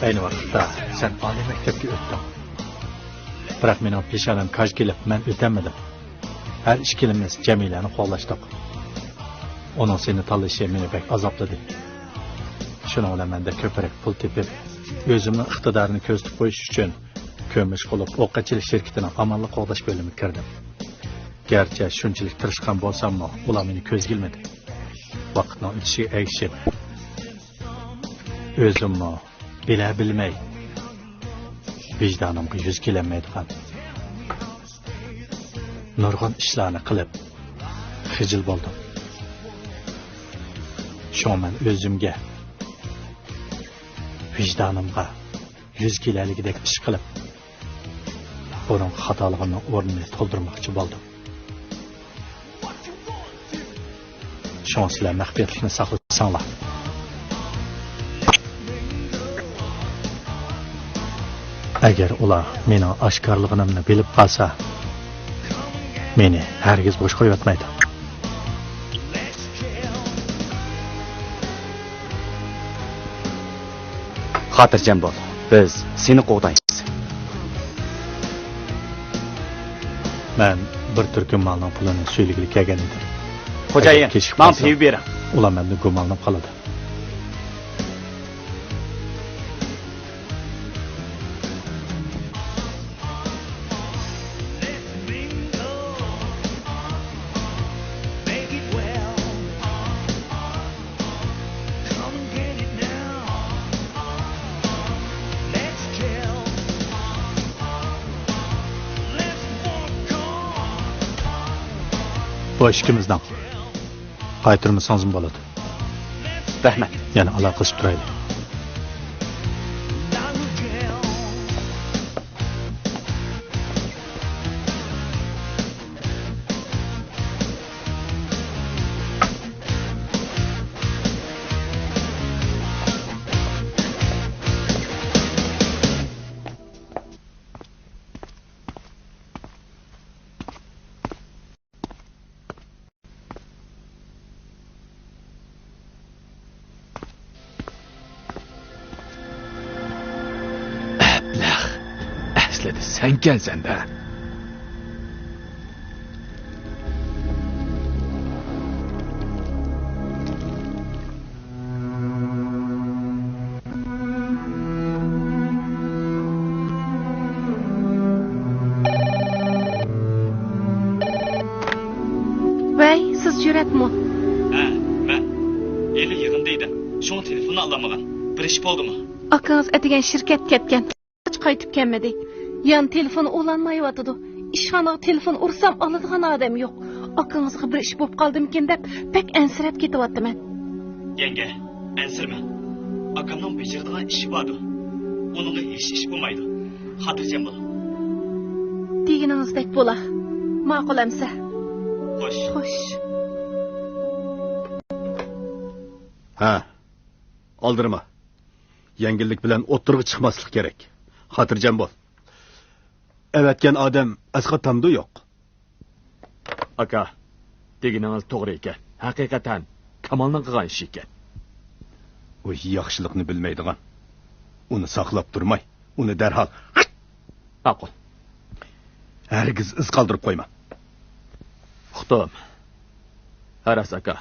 Ayni vaqtda sen oliy maktabga o'tding. Biroq mening peshonam kaj kelib, men o'tamadim. Har ikkimiz Jamilani qo'llashdik. Onun seni tanlashi meni bek azobladi. Şuna bilan menda ko'proq pul tepib, o'zimning iqtidorini ko'zitib qo'yish uchun ko'mish qilib, o'qachilik shirkatining amalli qo'g'dash bo'limiga kirdim. Garchi shunchalik tirishgan bo'lsam-mu, ular meni ko'zga ilmadi. Vaqtning o'tishiga ergishib, o'zimni bilmay, vijdonimga yuz kelmaydigan nurg'un ishlarni qilib, xijil bo'ldim. Shuna men o'zimga vijdonimga yuz kelaligidek ish qilib, uning xatolig'ining o'rnini to'ldirmoqchi bo'ldim. Shuna sizlar maxfiyatlikni saqlasanglar. Agar ular mening oshkorligimni bilib qolsa, meni hargiz bo'sh qo'ymaydi. Xotirjam bo'l. Biz seni qo'g'daymiz. Men bir turkum malning pulini suyligili kelgan edim. Xo'jayin, men piv beraman. Ular mendan gumonlanib qoladi. Bu ikimizden qaytırmasanız bo'ladi. Rahmat. Yani aloqasiz turaylik. dedi sen kelsen-da. Vay, siz jüretmi? Ben. Eli yığındaydı. Şoň telefonu alamagan. Bir iş boldymy? Akanız etigen şirket ketken. Hiç qaytıp gelmedi. Yan telefonu ulanmayıvatıdı. İşxanaga telefon ursam aladigan adam yok. Akanızga bir iş bop kaldımken dep pek ensirep ketivatdy men. Yenge, ensirme. Akamның becirdiğin işi vardı. Onunla hiç iş bulmaydı. Hatırcam bol. Degininizdek bola. Maqul emse. Hoş. Hoş. Ha. Aldırma. Yengillik bilen oturgu çıkmaslık gerek. Hatırcam bol. Evetken adam asqa tamdı yok. Aka, degininiz to'g'ri ekan. Haqiqatan Kamolning qilgan ishi ekan. O yaxshilikni bilmaydigan. Uni saqlab turmay, uni darhol Ma'qul. hargiz iz qoldirib qo'yma. Uqdim. Haras aka,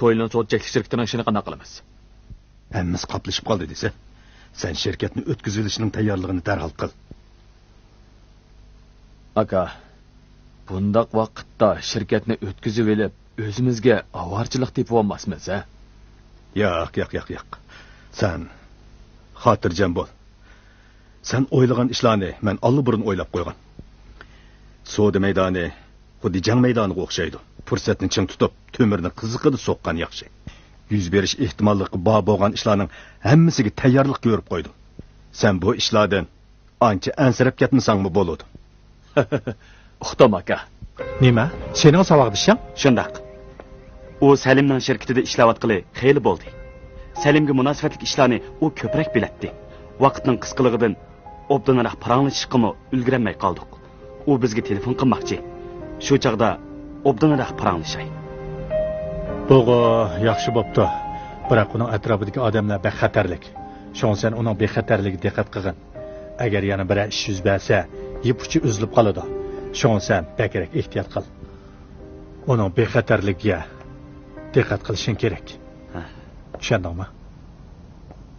Koylan so'tchaklik shirkatining ishini qanday qilamiz? Hammamiz qaplashib qoldi desa, sen shirkatni o'tkazilishining tayyorligini darhol qil. Aka, bundaq vaqtda shirkatni o'tkazib elib, o'zimizga avorchilik deb olmasmiz, ha? Yo'q. Sen xotirjam bo'l. Sen o'ylagan ishlarni men allaburun o'ylab qo'ygan. So'da maydoni xuddi jang maydoniga o'xshaydi. Fursatni ching tutib, to'mirni qiziqida so'qqan yaxshi. Yuz berish ehtimolligi bor bo'lgan ishlarning hammasiga tayyorlik ko'rib qo'ydim. Sen bu ishlardan ancha ansirab ketmasangmi bo'ladi. Uqdim aka. Nima? Sening savaqdishing? Shundaq. U Salimning shirkatida ishlayotgani xeyli bo'ldi. Salimga munosabatlik ishlarni u ko'proq bilatdi. Vaqtning qisqaligidan obdanaroq paranglashishga ulgurmay qoldik. U bizga telefon qilmoqchi. Shu chaqda obdanaroq paranglashay. Bo'g'i yaxshi bo'pti. Biroq uning atrofidagi odamlar bexatarlik. Shon sen uning bexatarligiga diqqat qilgin. Agar yana bir ish yuz bersa, yip uchi uzilib qoladi. Shon sen bakrak ehtiyot qil. Uning bexatarligiga diqqat qilishing kerak. Tushundingmi?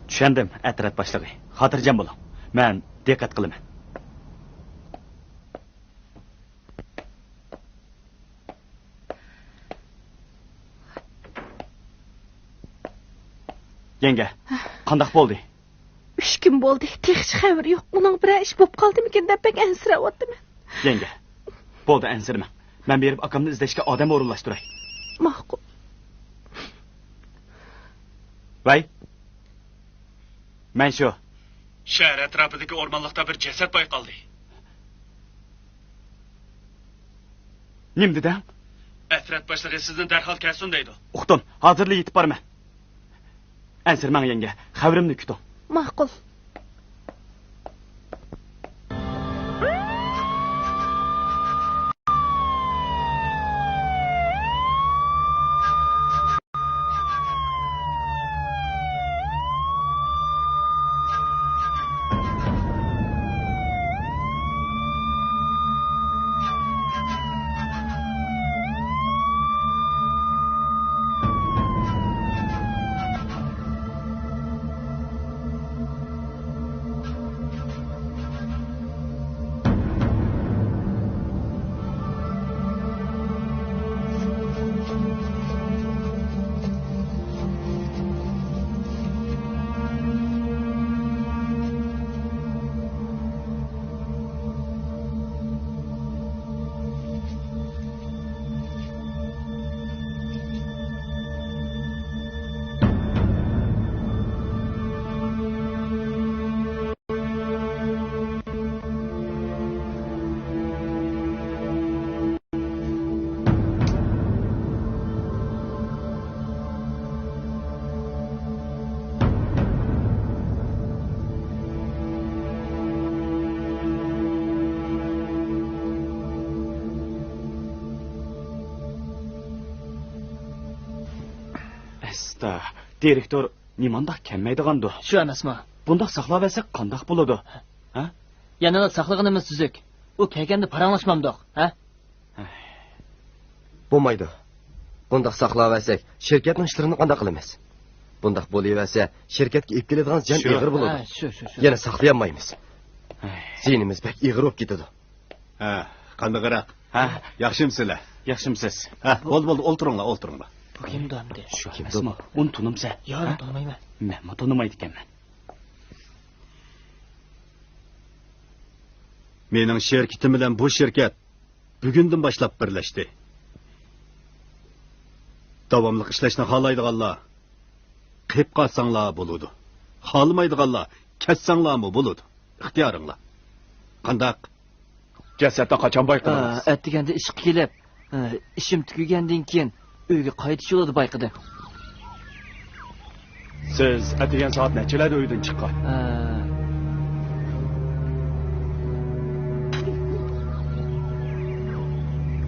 Tushundim, atrat boshlig'i. Xotirjam bo'ling. Men diqqat qilaman. Yenge, qandoq bo'ldi? 3 kun bo'ldi. Hech xabar yo'q. Uning bir ish bop qaldimikin deb pek ensiravatdy men. Yenge, bo'ldi ansirma. Men berib akamni izlashga odam o'rinlashtiray. Ma'qul. Vay. Men shu shahar atrofidagi o'rmonlikda bir jasad bayqaldi. Nim dedi? Atrat boshlig'i sizni darhol kelsin deydi. Uqdim, hozirlik yetib borman. Ansirmang yenge, xabarimni kuting. Ma'qul. Direktor nimandaq kelmaydigandu. Shu emasmi? Bundaq saqlab olsak qandoq bo'ladi? Ha? yanada saqlaganimiz tuzuk. U kelganda paranglashmamdoq, ha? Bo'lmaydi. Bundaq saqlaversak, shirkatning ishlarini qanday qilamiz? Bundaq bo'laversa, shirkatga ib keladigan jan ig'ir bo'ladi. Shu. Yana saqlay olmaymiz. Ziynimiz bak ig'ir bo'lib ketadi. Ha, qanday qaraq? Ha, Yaxshimsizlar? yaxshimsiz. Ha, bo'ldi, o'ltiringlar. Bu kimdi amdi? Shu emasmi? Uni tunimsa? Yo'q, tanımayman. Men tunimaydi ekanman. Mening şirketim bilan bu şirket bugundan boshlab birlashdi. Davomli ishlashni xohlaydiganlar qilib qolsanglar bo'ladi. Xohlamaydiganlar ketsanglarmi bo'ladi. İxtiyoringlar. Qandaq? Jasadni qachon bayqadingiz? Atdiganda ishga kelib, ishim tugagandan keyin uyga qaytish yo'lida bayqadim. Siz atigan soat nechalarda uydan chiqqan?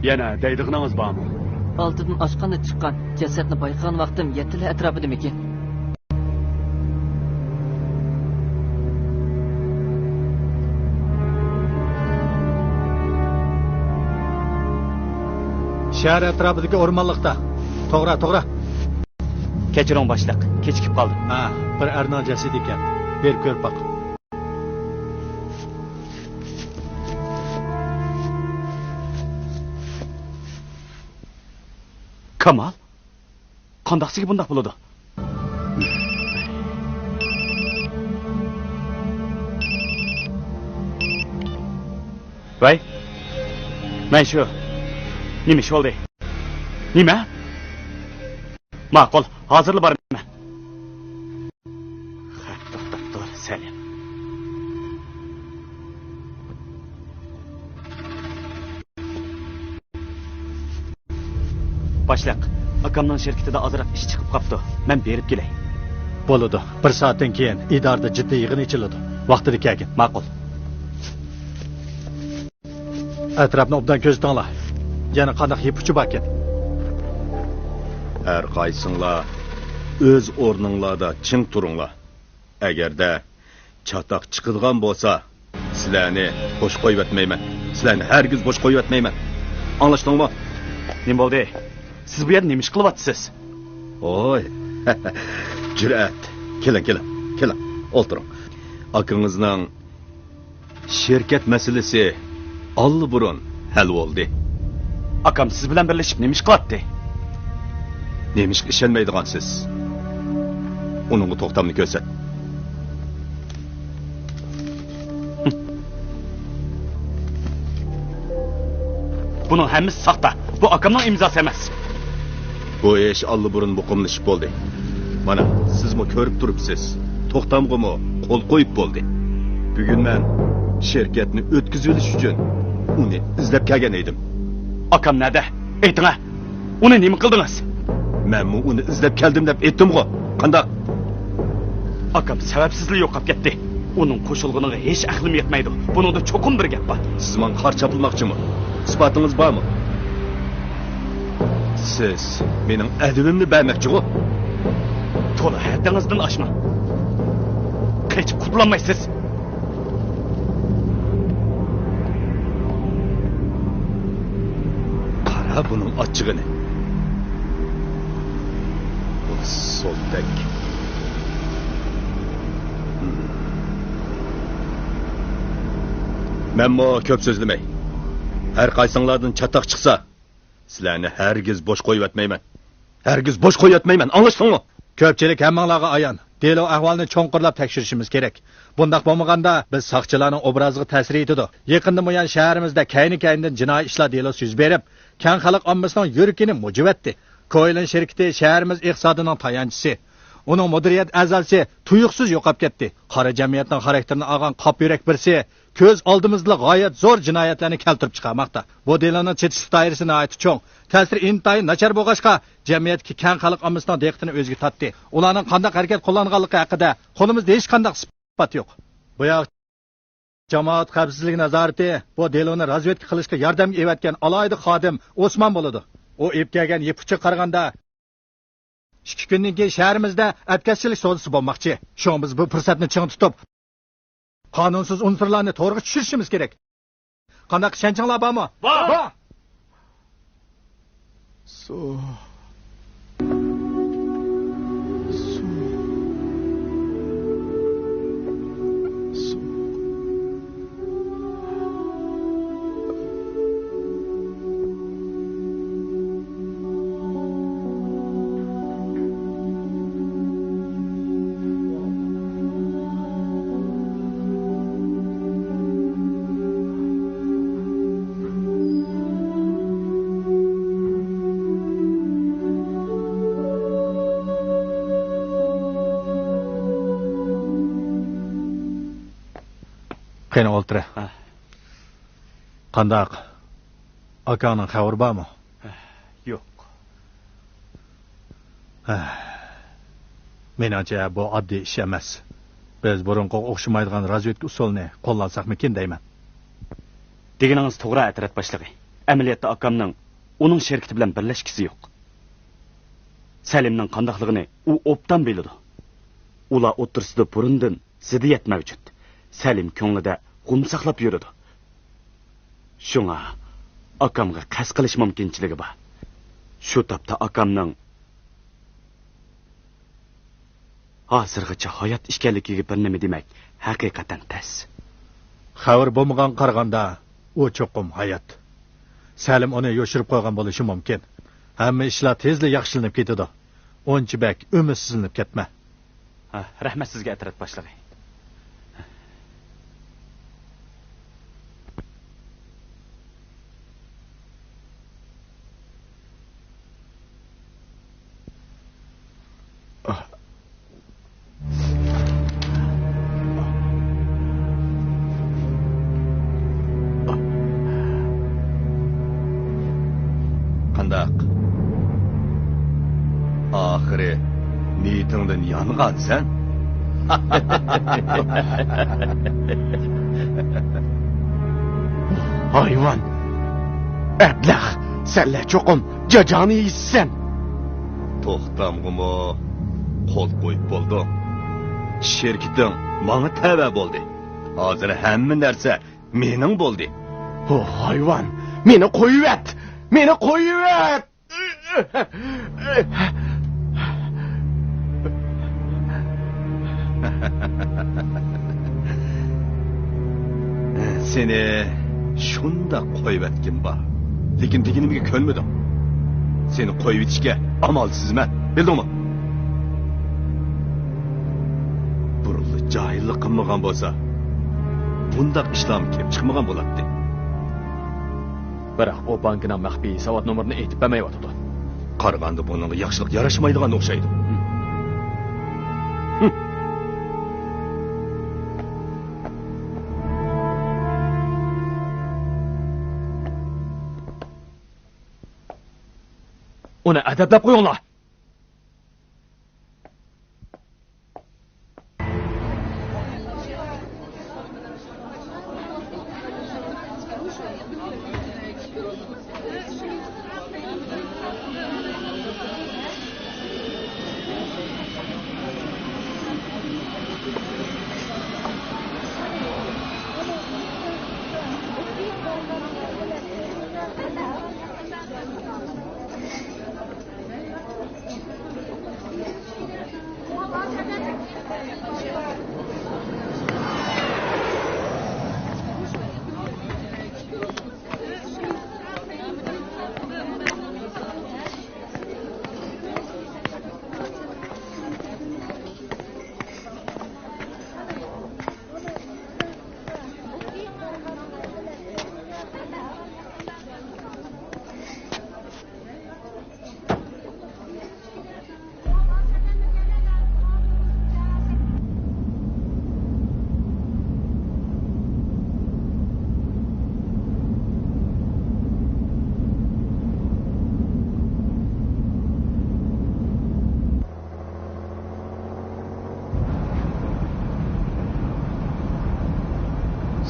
Yana deydiğiniz bormi? Oltidan oshqanda chiqqan, jasadni bayqagan vaqtim 7 atrofida ekan. Shahar atrofidagi o'rmonliqda. To'g'ri. Kechiring boshliq, kechikib qoldim. Ha, bir arnon jasad ekan. Berib ko'rib boq. Kamal? Qandaqsiga bundaq bo'ladi? Voy. Men shu. Nima ish bo'ldi? Nima? Ma'qul, hozirli boraman. To'xtab, Salim. Boshliq, akamning shirkatida ozroq ish chiqib qopti. Men berib kelay. Bo'ladi. 1 soatdan keyin idorada jiddiy yig'in ichiladi. Vaqtida kelgin. Ma'qul. Atrofni obdan ko'z tangla. Yana qanday yipuchi bor ekan. Her qaysinglar o'z o'rninglarda ching turinglar. Agarda chatoq chiqadigan bo'lsa, sizlarni bo'sh qo'yib etmayman. Sizlarni hargiz bo'sh qo'yib etmayman. Anglashdingmi? Nima bo'ldi? Siz bu yerda nima ish qilyapsiz? Oy. Jur'at. Keling. O'tiring. Akangizning shirkat masalasi allburun hal bo'ldi. Akam siz bilan birlashib nima ish qilyapti? Neymiş ishonmaydigansiz? Uningga to'xtamni ko'rsat. Bunun hammasi saxta. Bu akamning imzosi emas. Bu ish allburun muqimlashib bo'ldi. Mana sizmi ko'rib turibsiz. To'xtamg'imi qo'l qo'yib bo'ldi. Bugun men shirkatni o'tkazilish uchun uni izlab kelgan edim. Akam nerede? Ayting-a. Uni nima qildingiz? Men uni izlab keldim deb aytdim-ku. Qandaq? Akam sababsizlik yo'qolib ketdi. Uning qo'shilganiga hech aqlim yetmaydi. Buningda cho'qim bir gap bor. Siz men qarshi chapilmoqchimi? Isbotingiz bormi? Siz mening adabimni bermoqchi-ku. To'la haddingizdan oshma. Qechib qutulolmaysiz. Qara buning ochig'ini. Soldek. Men mo ko'p so'zlamay. Har qaysinglardan chatoq chiqsa, sizlarni hargiz bo'sh qo'yib etmayman. Hargiz bo'sh qo'yib etmayman. Anglashdingmi? Ko'pchilik hammanglarga ayon. Delo ahvolni cho'nqirlab tekshirishimiz kerak. Bundaq bo'lmaganda biz soqchilarning obraziga ta'sir etadi. Yaqinda muyan shahrimizda kayni-kaynidan jinoiy ishlar delosi yuz berib, keng xalq ommasining yuragini mujivatdi. Koylan şirketi şehrimiz iqtisodining tayanchisi. Uning mudiriyat a'zosi tuyuqsiz yo'qolib ketdi. Qora jamiyatning xarakterini olgan qop yurak birsi ko'z oldimizda g'oyat zo'r jinoyatlarni keltirib chiqarmoqda. Bu deloning chetishlik doirasi nihoyat cho'ng. Ta'sir intayin nachar bo'lg'achqa jamiyatga keng xalq ommasining diqqatini o'ziga tortdi. Ularning qanday harakat qilganligi haqida qo'limizda hech qanday isbot yo'q. Bu yoq jamoat xavfsizlik nazorati bu deloni razvedka qilishga yordam evatgan alohida xodim Osmon bo'ladi. O ip kelgan yipuchi qaraganda 2 kundan keyin shahrimizda atkazchilik savdosi bo'lmoqchi. Shu biz bu fursatni ching tutib Qanunsuz unsurlarni to'g'ri tushirishimiz kerak. Qanday shanchinglar bormi? Bor. Qani o'ltira. Qandaq? Akaning xabar bormi? Yo'q. Menimcha bu oddiy ish emas. Biz burunqi o'xshamaydigan razvedka usulini qo'llansakmikin deyman. Deganingiz to'g'ri, Atrat boshlig'i. Amaliyotda akamning uning sherkiti bilan birlashkisi yo'q. Salimning qandaqligini u obdan biladi. Ular o'tirsida burundan ziddiyat mavjud. Salim ko'nglida g'um saqlab yuradi. Shunga akamga qas qilish mumkinchiligi bor. Shu topda akamning hozirgacha hayot ishkanligiga bir nima demak, haqiqatan tas. Xabar bo'lmagan qaraganda u cho'qim hayot. Salim uni yo'shirib qo'ygan bo'lishi mumkin. Hamma ishlar tezda yaxshilanib ketadi. O'nchibak umidsizlanib ketma. Rahmat sizga, Atrat boshlig'i. Qandaq? Oxiri niyatingdan yanğansan? Hayvan. Ablah, senle çokum cacağını yiysen. To'xtamg'imi qo'l qo'yib bo'ldim. Sherkiting menga tava bo'ldi. Hozir hamma narsa mening bo'ldi. O hayvan, meni qo'yib Meni qo'yib Seni shunda qo'yib etkim bor. Lekin deganimga ko'nmadim. Seni qo'yib etishga amalsizman, bildingmi? Burunli jahillik qilmagan bo'lsa, bundaq ishlar kelib chiqmagan bo'lardi. Biroq o bankining maxfiy savat nomerini aytib bermayotdi. Qaraganda buningga yaxshilik yarashmaydigan o'xshaydi. Uni adablab qo'yinglar.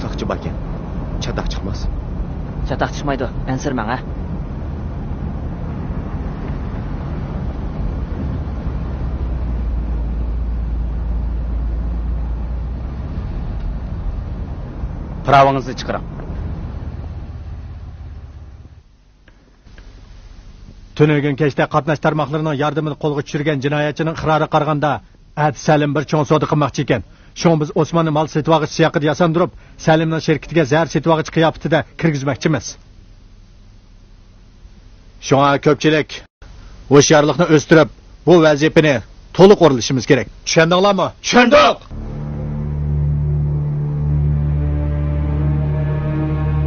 Saqchi bakan, chataq chiqmas. Chataq chiqmaydi, ansirmang ha. Pravangızı çıkarın. Tünügün kechda qatnash tarmoqlarining yordamini qo'lga tushirgan jinoyatchining iqrori qaraganda At Salim bir cho'ng savdo qilmoqchi ekan. Shong biz Osmonni mal setvoqchi siyaqida yasandirib, Salimning sherkitiga zar setvoqchi qiyofatida kirgizmoqchimiz. Shunga ko'pchilik hushyorlikni o'stirib, bu vazifani to'liq o'rlashimiz kerak. Tushundinglarmi? Tushundik.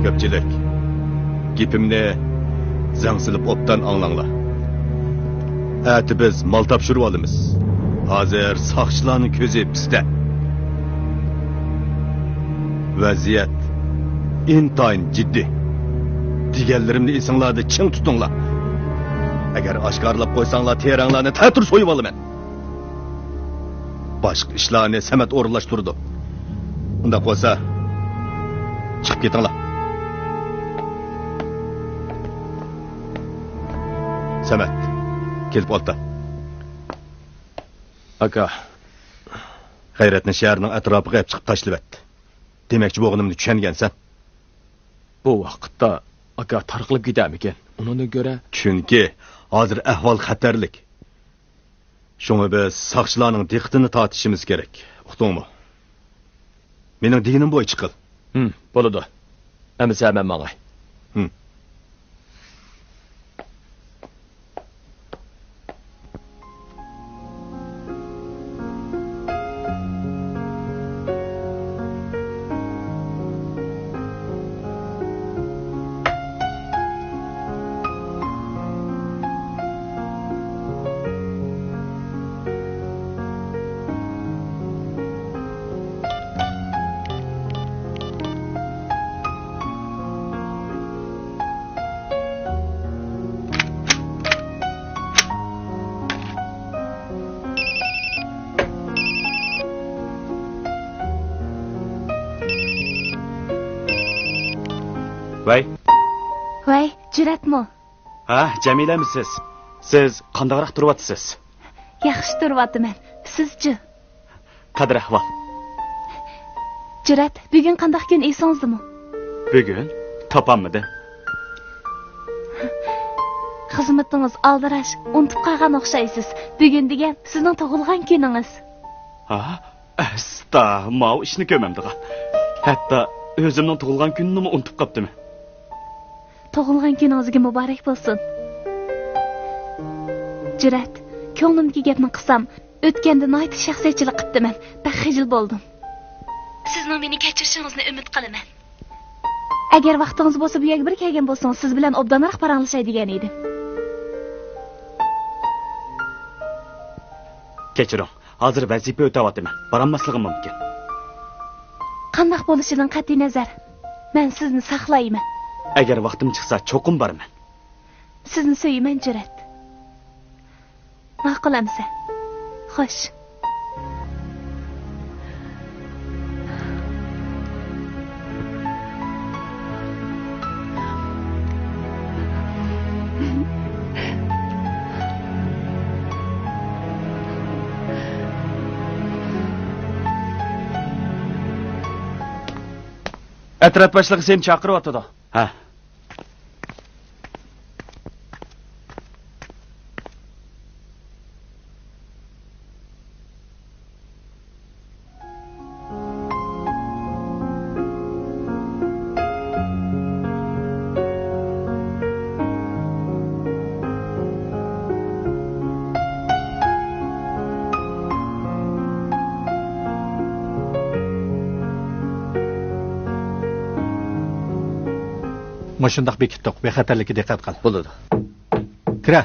Ko'pchilik gapimni zangsilib obdan anglanglar. Ati biz mal topshirib olamiz. Hozir soqchilarning ko'zi bizda. Vaziyat intayin jiddiy. Deganlarimni esinglarda ching tutinglar. Agar oshkorlab qo'ysanglar, teranglarni ta'tir so'yib olaman. Boshqa ishlarni Samat o'rinlashtirdi. Unda bo'lsa chiqib ketinglar. Samat, kelib olta. Aka, G'ayratni shaharning atrofiga olib chiqib tashlab etdi. Demakchi bo'g'inimni tushungansan. bu vaqtda aka tarqilib ketamikan. Undan ko'ra, Chunki hozir ahvol xatarlik. Shunga biz soqchilarning diqqatini tortishimiz kerak. Uqdingmi? Mening deganim bo'yicha qil. bo'ladi. Amsa men mangay. Voy, Juratmi? Ha, Jamilamisiz? Siz qandaqroq turyapsiz? Yaxshi turyapman. Sizchi? Qadr ahvol. Jurat, bugun qandaq kun esingizmi? Bugun topamidi? Xizmatingiz aldirash, unutib qolgan o'xshaysiz. Bugun degan sizning tug'ilgan kuningiz. Ha, asta, mau ishni ko'mamdigan. Hatto o'zimning tug'ilgan kunimni unutib qopdim. Tug'ilgan kuningizga muborak bo'lsin. Jurat, ko'nglimga gapni qilsam, o'tganda noyt shaxsiyatchilik qildiman. Baxijil bo'ldim. Sizning meni kechirishingizni umid qilaman. Agar vaqtingiz bo'lsa, bu yerga bir kelgan bo'lsangiz, siz bilan obdonroq paranglashay degan edim. Kechiring. Hozir vazifa o'tayapman. Borolmasligim mumkin. Qanday bo'lishidan qat'iy nazar, men sizni saqlayman. Agar vaqtim chiqsa, cho'qim boraman. Sizni so'yman, Jurat. Ma'qulamsa? Xo'sh. Atrof boshlig'i seni chaqiryapti. Ha. Mashundaq bekitdik, bexatarlikka diqqat qil. Bo'ladi. Kira.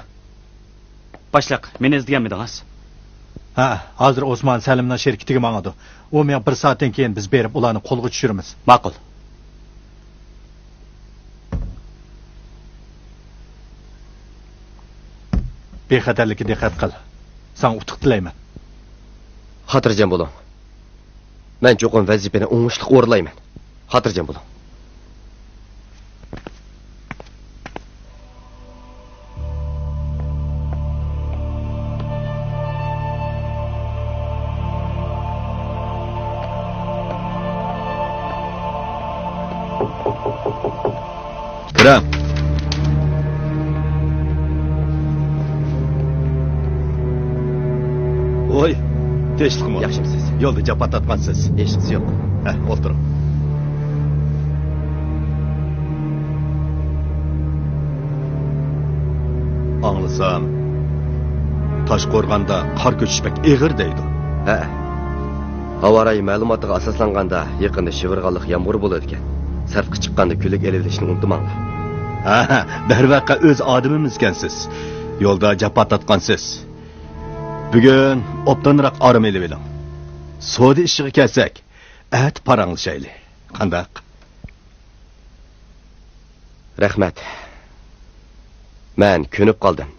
Boshliq, meni izlaganmidingiz? Ha, hozir Osmon Salimning sherkitiga mangadi. U men 1 soatdan keyin biz berib ularni qo'lga tushiramiz. Ma'qul. Bexatarlikka diqqat qil. Sen utuq tilayman. Xotirjam bo'ling. Men cho'qim vazifani o'ngishli o'rlayman. Xotirjam bo'ling. Buyurun. Oy, teşvikmi? Yaxshimisiz? Yo'lda japat atgansiz. Hechqisi yo'q. O'tiring. Anglasam, Toshqo'rg'onda qor ko'chishmek ig'ir deydi. Ha. Havo rayi ma'lumotiga asoslanganda yaqinda shivirg'anliq yomg'ir bo'ladi ekan. Sarfga chiqqanda kulik elivishni unutmanglar. Ha, darvaqa o'z odimimizkansiz. Yo'lda japat atgansiz. Bugun obdanroq orom elib eling. Savdo ishiga kelsak, at paranglashayli. Qandaq? Rahmat. Men ko'nib qoldim.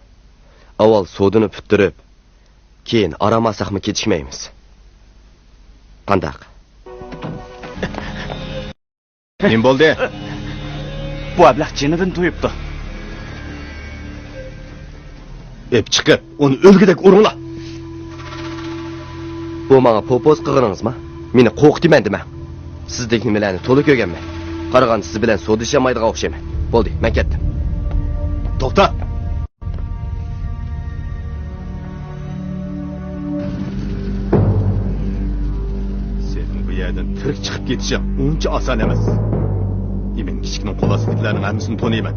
Avval sodini puttirib, keyin aramasaqmi ketishmaymiz. Qandaq? Nima bo'ldi? Bu ablah jinidan to'yibdi. Ep chiqib, uni o'lgidek uringlar. Bu menga popos qilganingizmi? Meni qo'rqitman dema. Sizdek nimalarni to'liq ko'rganman. Qaragan siz bilan sodishamaydigan o'xshayman. Bo'ldi, men ketdim. To'xta. Sening bu yerdan tirik chiqib ketishing uncha oson emas. Men kichikning qo'lasidagilarning hammasini taniyman.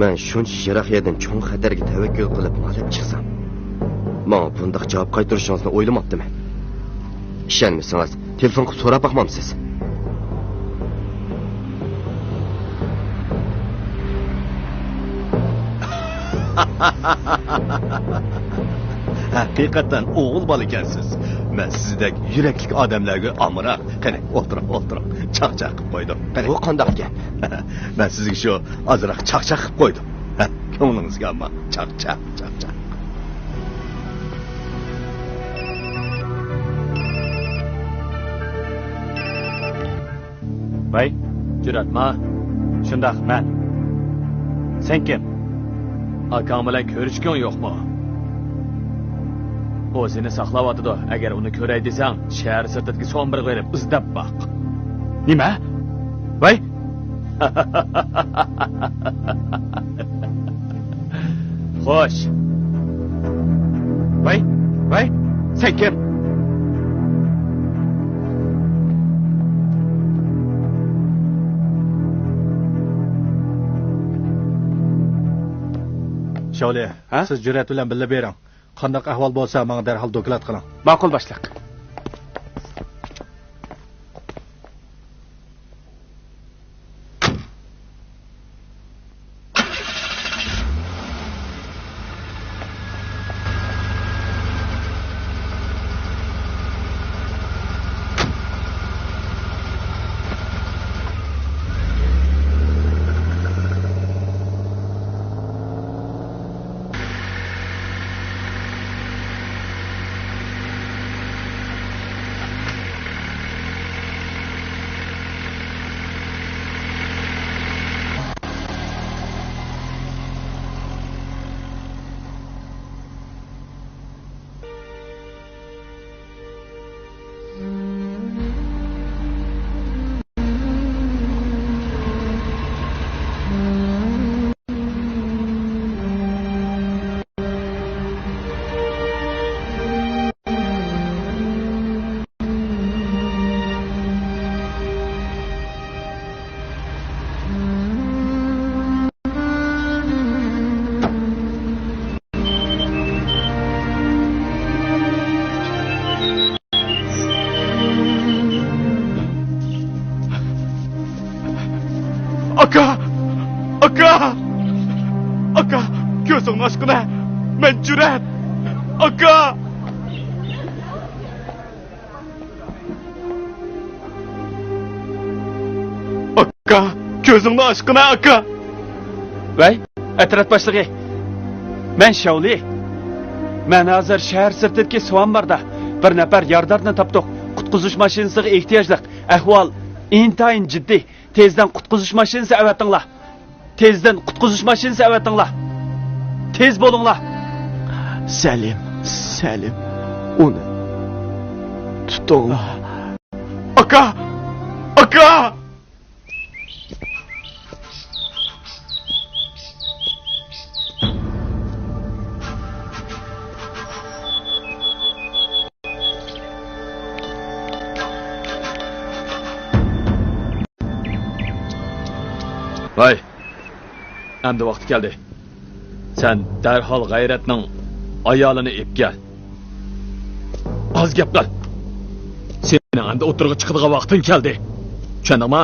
Men shuncha yiroq yerdan cho'ng xatarga tavakkul qilib olib chiqsam, men bundoq javob qaytarishingizni o'ylamabdiman. Ishonmasangiz, telefon qilib so'rab boqmamsiz. Haqiqatan o'g'il bola ekansiz. Men sizdek yurakli odamlarga amroq. Qani, o'tiring. Chaqchaq qilib qo'ydim. Bu qandoq gap? Men sizga shu ozroq chaqchaq qilib qo'ydim. Ko'nglingizga amma chaqchaq. Voy, juratma. Shundaq men. Sen kim? Akam bilan ko'rishgan yo'qmi? O'zini saqlayotdi. Agar uni ko'ray desang, shahar sirtiga son bir qo'yib izlab boq. Nima? Voy. Xo'sh. Voy. Sen kim? Shavli, siz jur'at bilan billa bering. Qanday ahvol bo'lsa, menga darhol doklad qiling. Ma'qul boshliq. Aka, gözün aşkına, ben cüret. Aka! Aka, gözün aşkına aka! Vay, etrat başlığı. Ben Şavli. Ben hazır şehir sırtındaki soğan barda bir nefer yardarını taptık. Kutkuzuş maşinesiga ihtiyaclık. Ahval intayin ciddi. Tezden kutkuzuş maşinesi evetinla. Tezden kutkuzuş maşinesi evetinla. Tez bolunla. Selim. Onu tutunla. Aka! Vay. Endi vaqti keldi. Sen derhal g'ayratning ayolini ep gel. Az gap qil. Sening endi o'tirg'i chiqadigan vaqting keldi. Tushundingmi?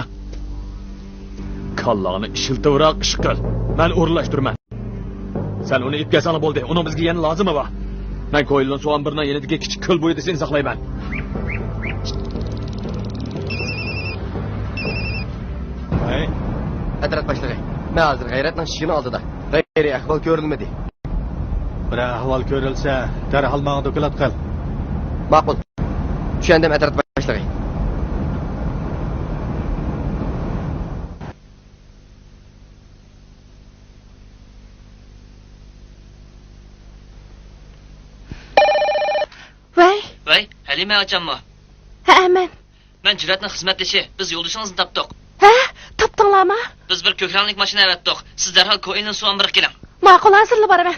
Kallag'ini ishiltibroq ish qil. Men o'rinlashtirman. Sen uni ep gelsana bo'ldi. Uni bizga yana lozimi bor. Men ko'yildan so'an birdan yanidagi kichik ko'l bo'yida seni saqlayman. Hey, Atrat başlığı. Ben hazır gayretden şişini aldı da. Gayri ahval görülmedi. bir ahvol ko'rilsa, darhol menga doklad qil. Makbul. Düşendim atrat başlığı. Vay, Halime açamma. Ha, men. Ben Cürat'ın hizmetleşi. Biz yoldaşınızı taptık. Ha, tapdinglarmi? Biz bir kökranlık maşina evettik. Siz derhal koyunun soğan bırık gelin. Ma'qul, hozirli boraman.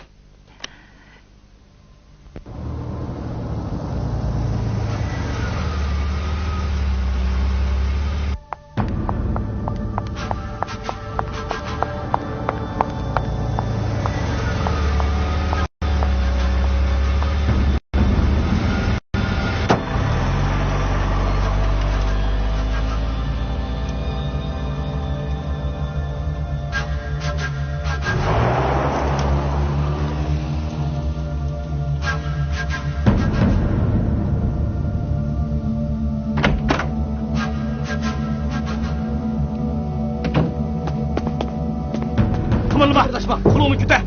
Kımırlama. Arkadaşma. Kulumu küte.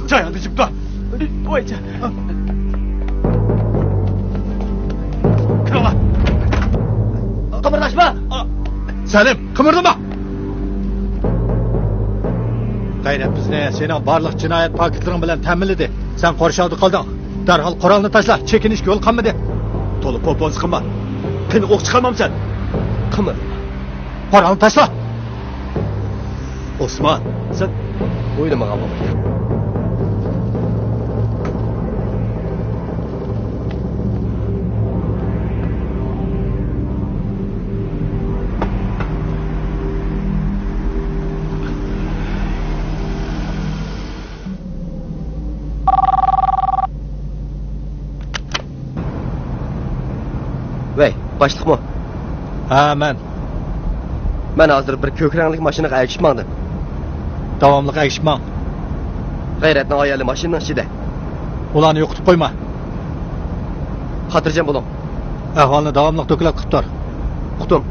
Cayandı çıktı. Vay ca. Kırma. Kımırdaşma. Salim, kımırdama. G'ayrat bizni sening barliq jinoyat paketlaring bilan ta'minladi. Sen qo'rshovda qolding. Darhol qurolni tashla, chekinishga yo'l qolmadi. To'liq popon qilma. Qani o'q chiqarmamsan. Kımır. Qurolni tashla. Osman, sen Oylama kalmadı. Vey, başlık mı? Ha, men. Ben hazır bir kökrenlik maşını ayışmadım. Davomli ayishmang. Gayretli ayarlı maşının içinde. Ularni yo'qitib qo'yma. Hatırcam bulun. Ahvolni davomli doklad qilib tur. Kutum.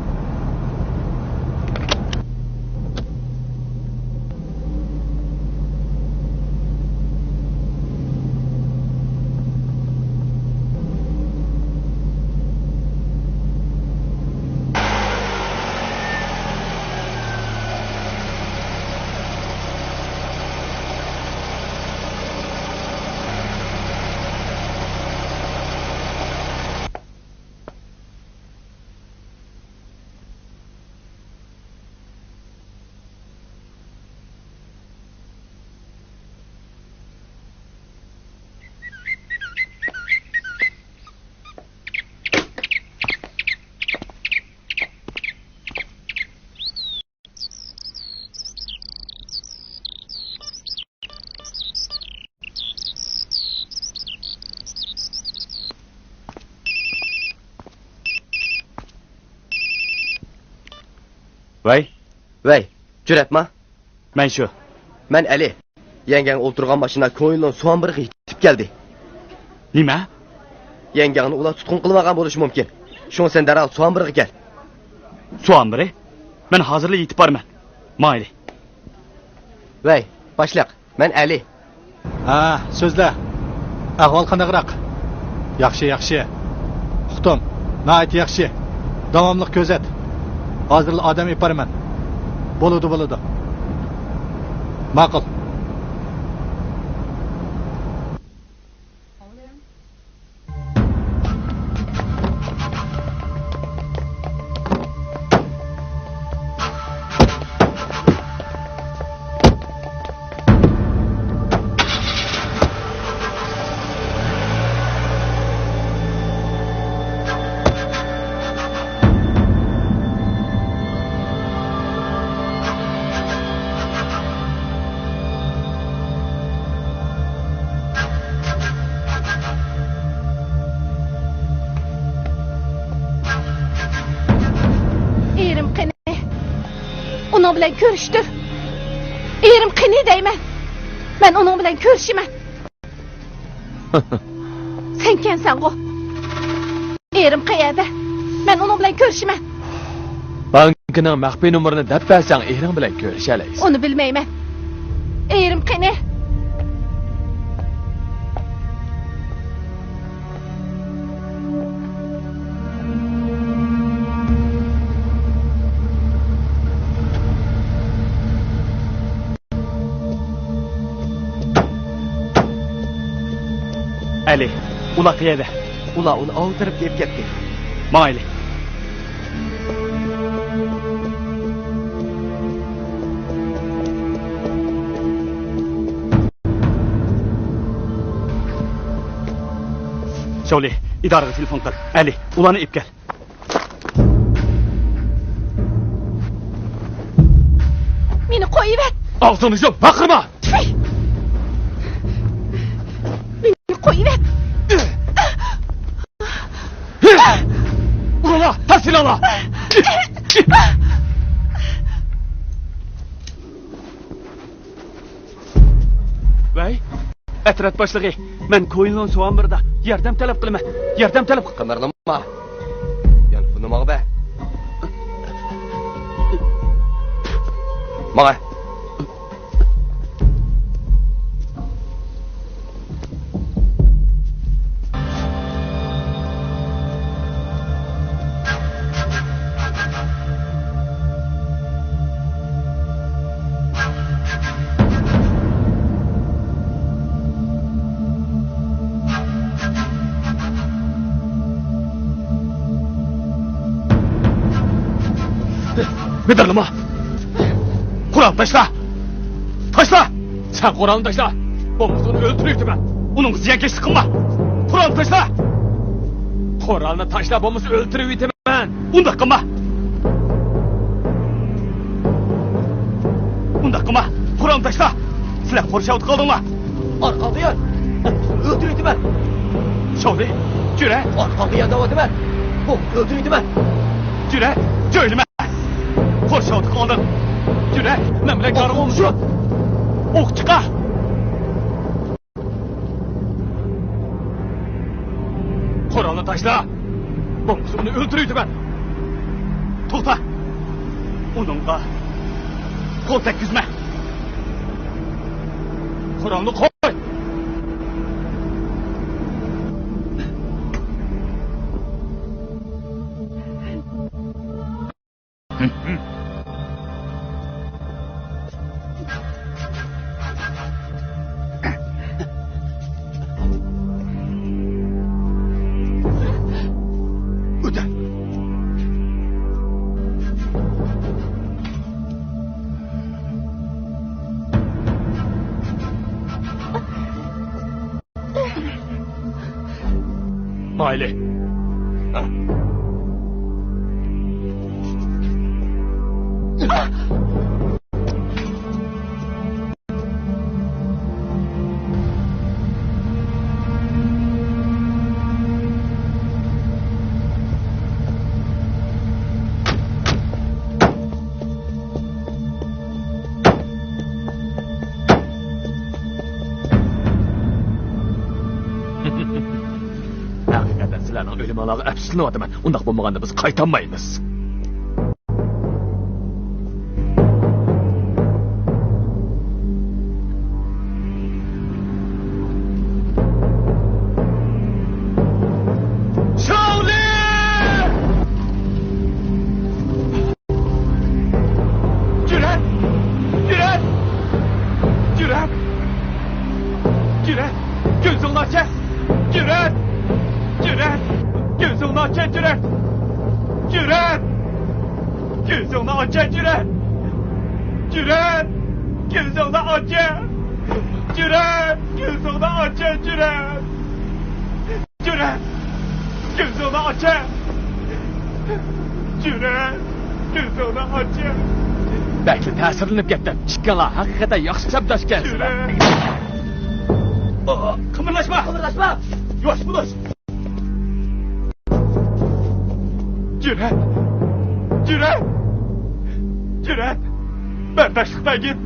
Vay. Vey, cüretma. Ben şu. Ben Ali. Yengen oturgan başına koyunla soğan bırık itip geldi. Nima? Yengen ula tutkun kılmagan buluş mümkün. Şun sen derhal soğan bırık gel. Soğan biri. Ben hazırlı yetip barman. Mayli. Vey, başlak. Ben Ali. Ha, so'zla. Ahvol qanaqroq? Yaxshi, yaxshi. Uqdim. Nayt yaxshi. Davomli ko'zat. Hozir odam yaparman. Bo'ladi. Ma'qul. onun bilan ko'rishdir. Erim qani deyman. Men onun bilan ko'rishiman. Sen kimsan o? Erim qayerda? Men onun bilan ko'rishiman. Bankining maxfiy nomerini deb bersang, ering bilan ko'rishalaysiz. Onu bilmayman. Erim qani? Ali, ular qayerda? Ular uni o'ldirib deb ketdi. Mayli. Şöyle, idarəyə telefon qil. Ali, ulanı ip gəl. Meni qo'yib et. Ağzını bakırma. Meni qo'yib et. Ulala, tas silahla. Vay, Etrat başlığı. Men koyunun soğan burada. Yardım talep qilma. Yardım talep qil. Qimirlama. Yani bunu mağa be. Mağa. Medarlama. Kur'an taşla. Taşla. Sen Kur'an'ı taşla. Bombasını öldürüyordu ben. Onun ziyankeşlik kılma. Kur'an taşla. Kur'an'ı taşla, bombasını öldürüyordu ben. Onu da kılma. Onu da kılma. Kur'an taşla. Silah korşavut kaldın mı? Arkaldı yan. Öldürüydü ben. Şöyle. Cüre. Arkaldı yan davadı ben. Bu öldürüydü ben. Cüre. Söyleme. Korşavut kaldın. Cüre. Ben bile karım olmuşum. Ok çıkar. Kur'an'ı taşla. Bombasını öldürüydü ben. To'xta. Onunla kol tekkizme. Kur'an'ı koy. Aile. Sizlarning o'lim alog'i afsuslanyapman. Undaq bo'lmaganda biz qaytolmaymiz. Belki ta'sirlanib ketdim. Chiqqanlar haqiqatan yaxshi sabdash kelsizlar. Qimirlashma, qimirlashma. Yosh bo'lish. Jur'at. Berdashlik git.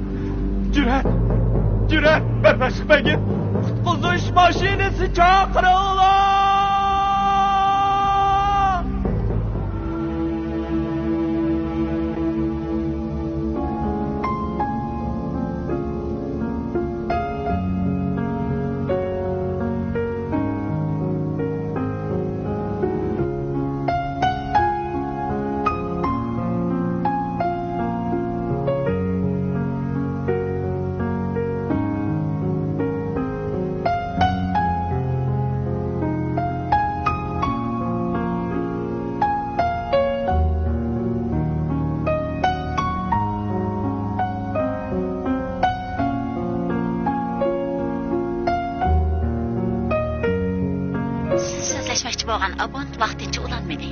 Cüret, berdashlik git. Qutquzish mashinasi chaqiringlar. So'zlashmoqchi bo'lgan abont vaqtincha ulanmadi.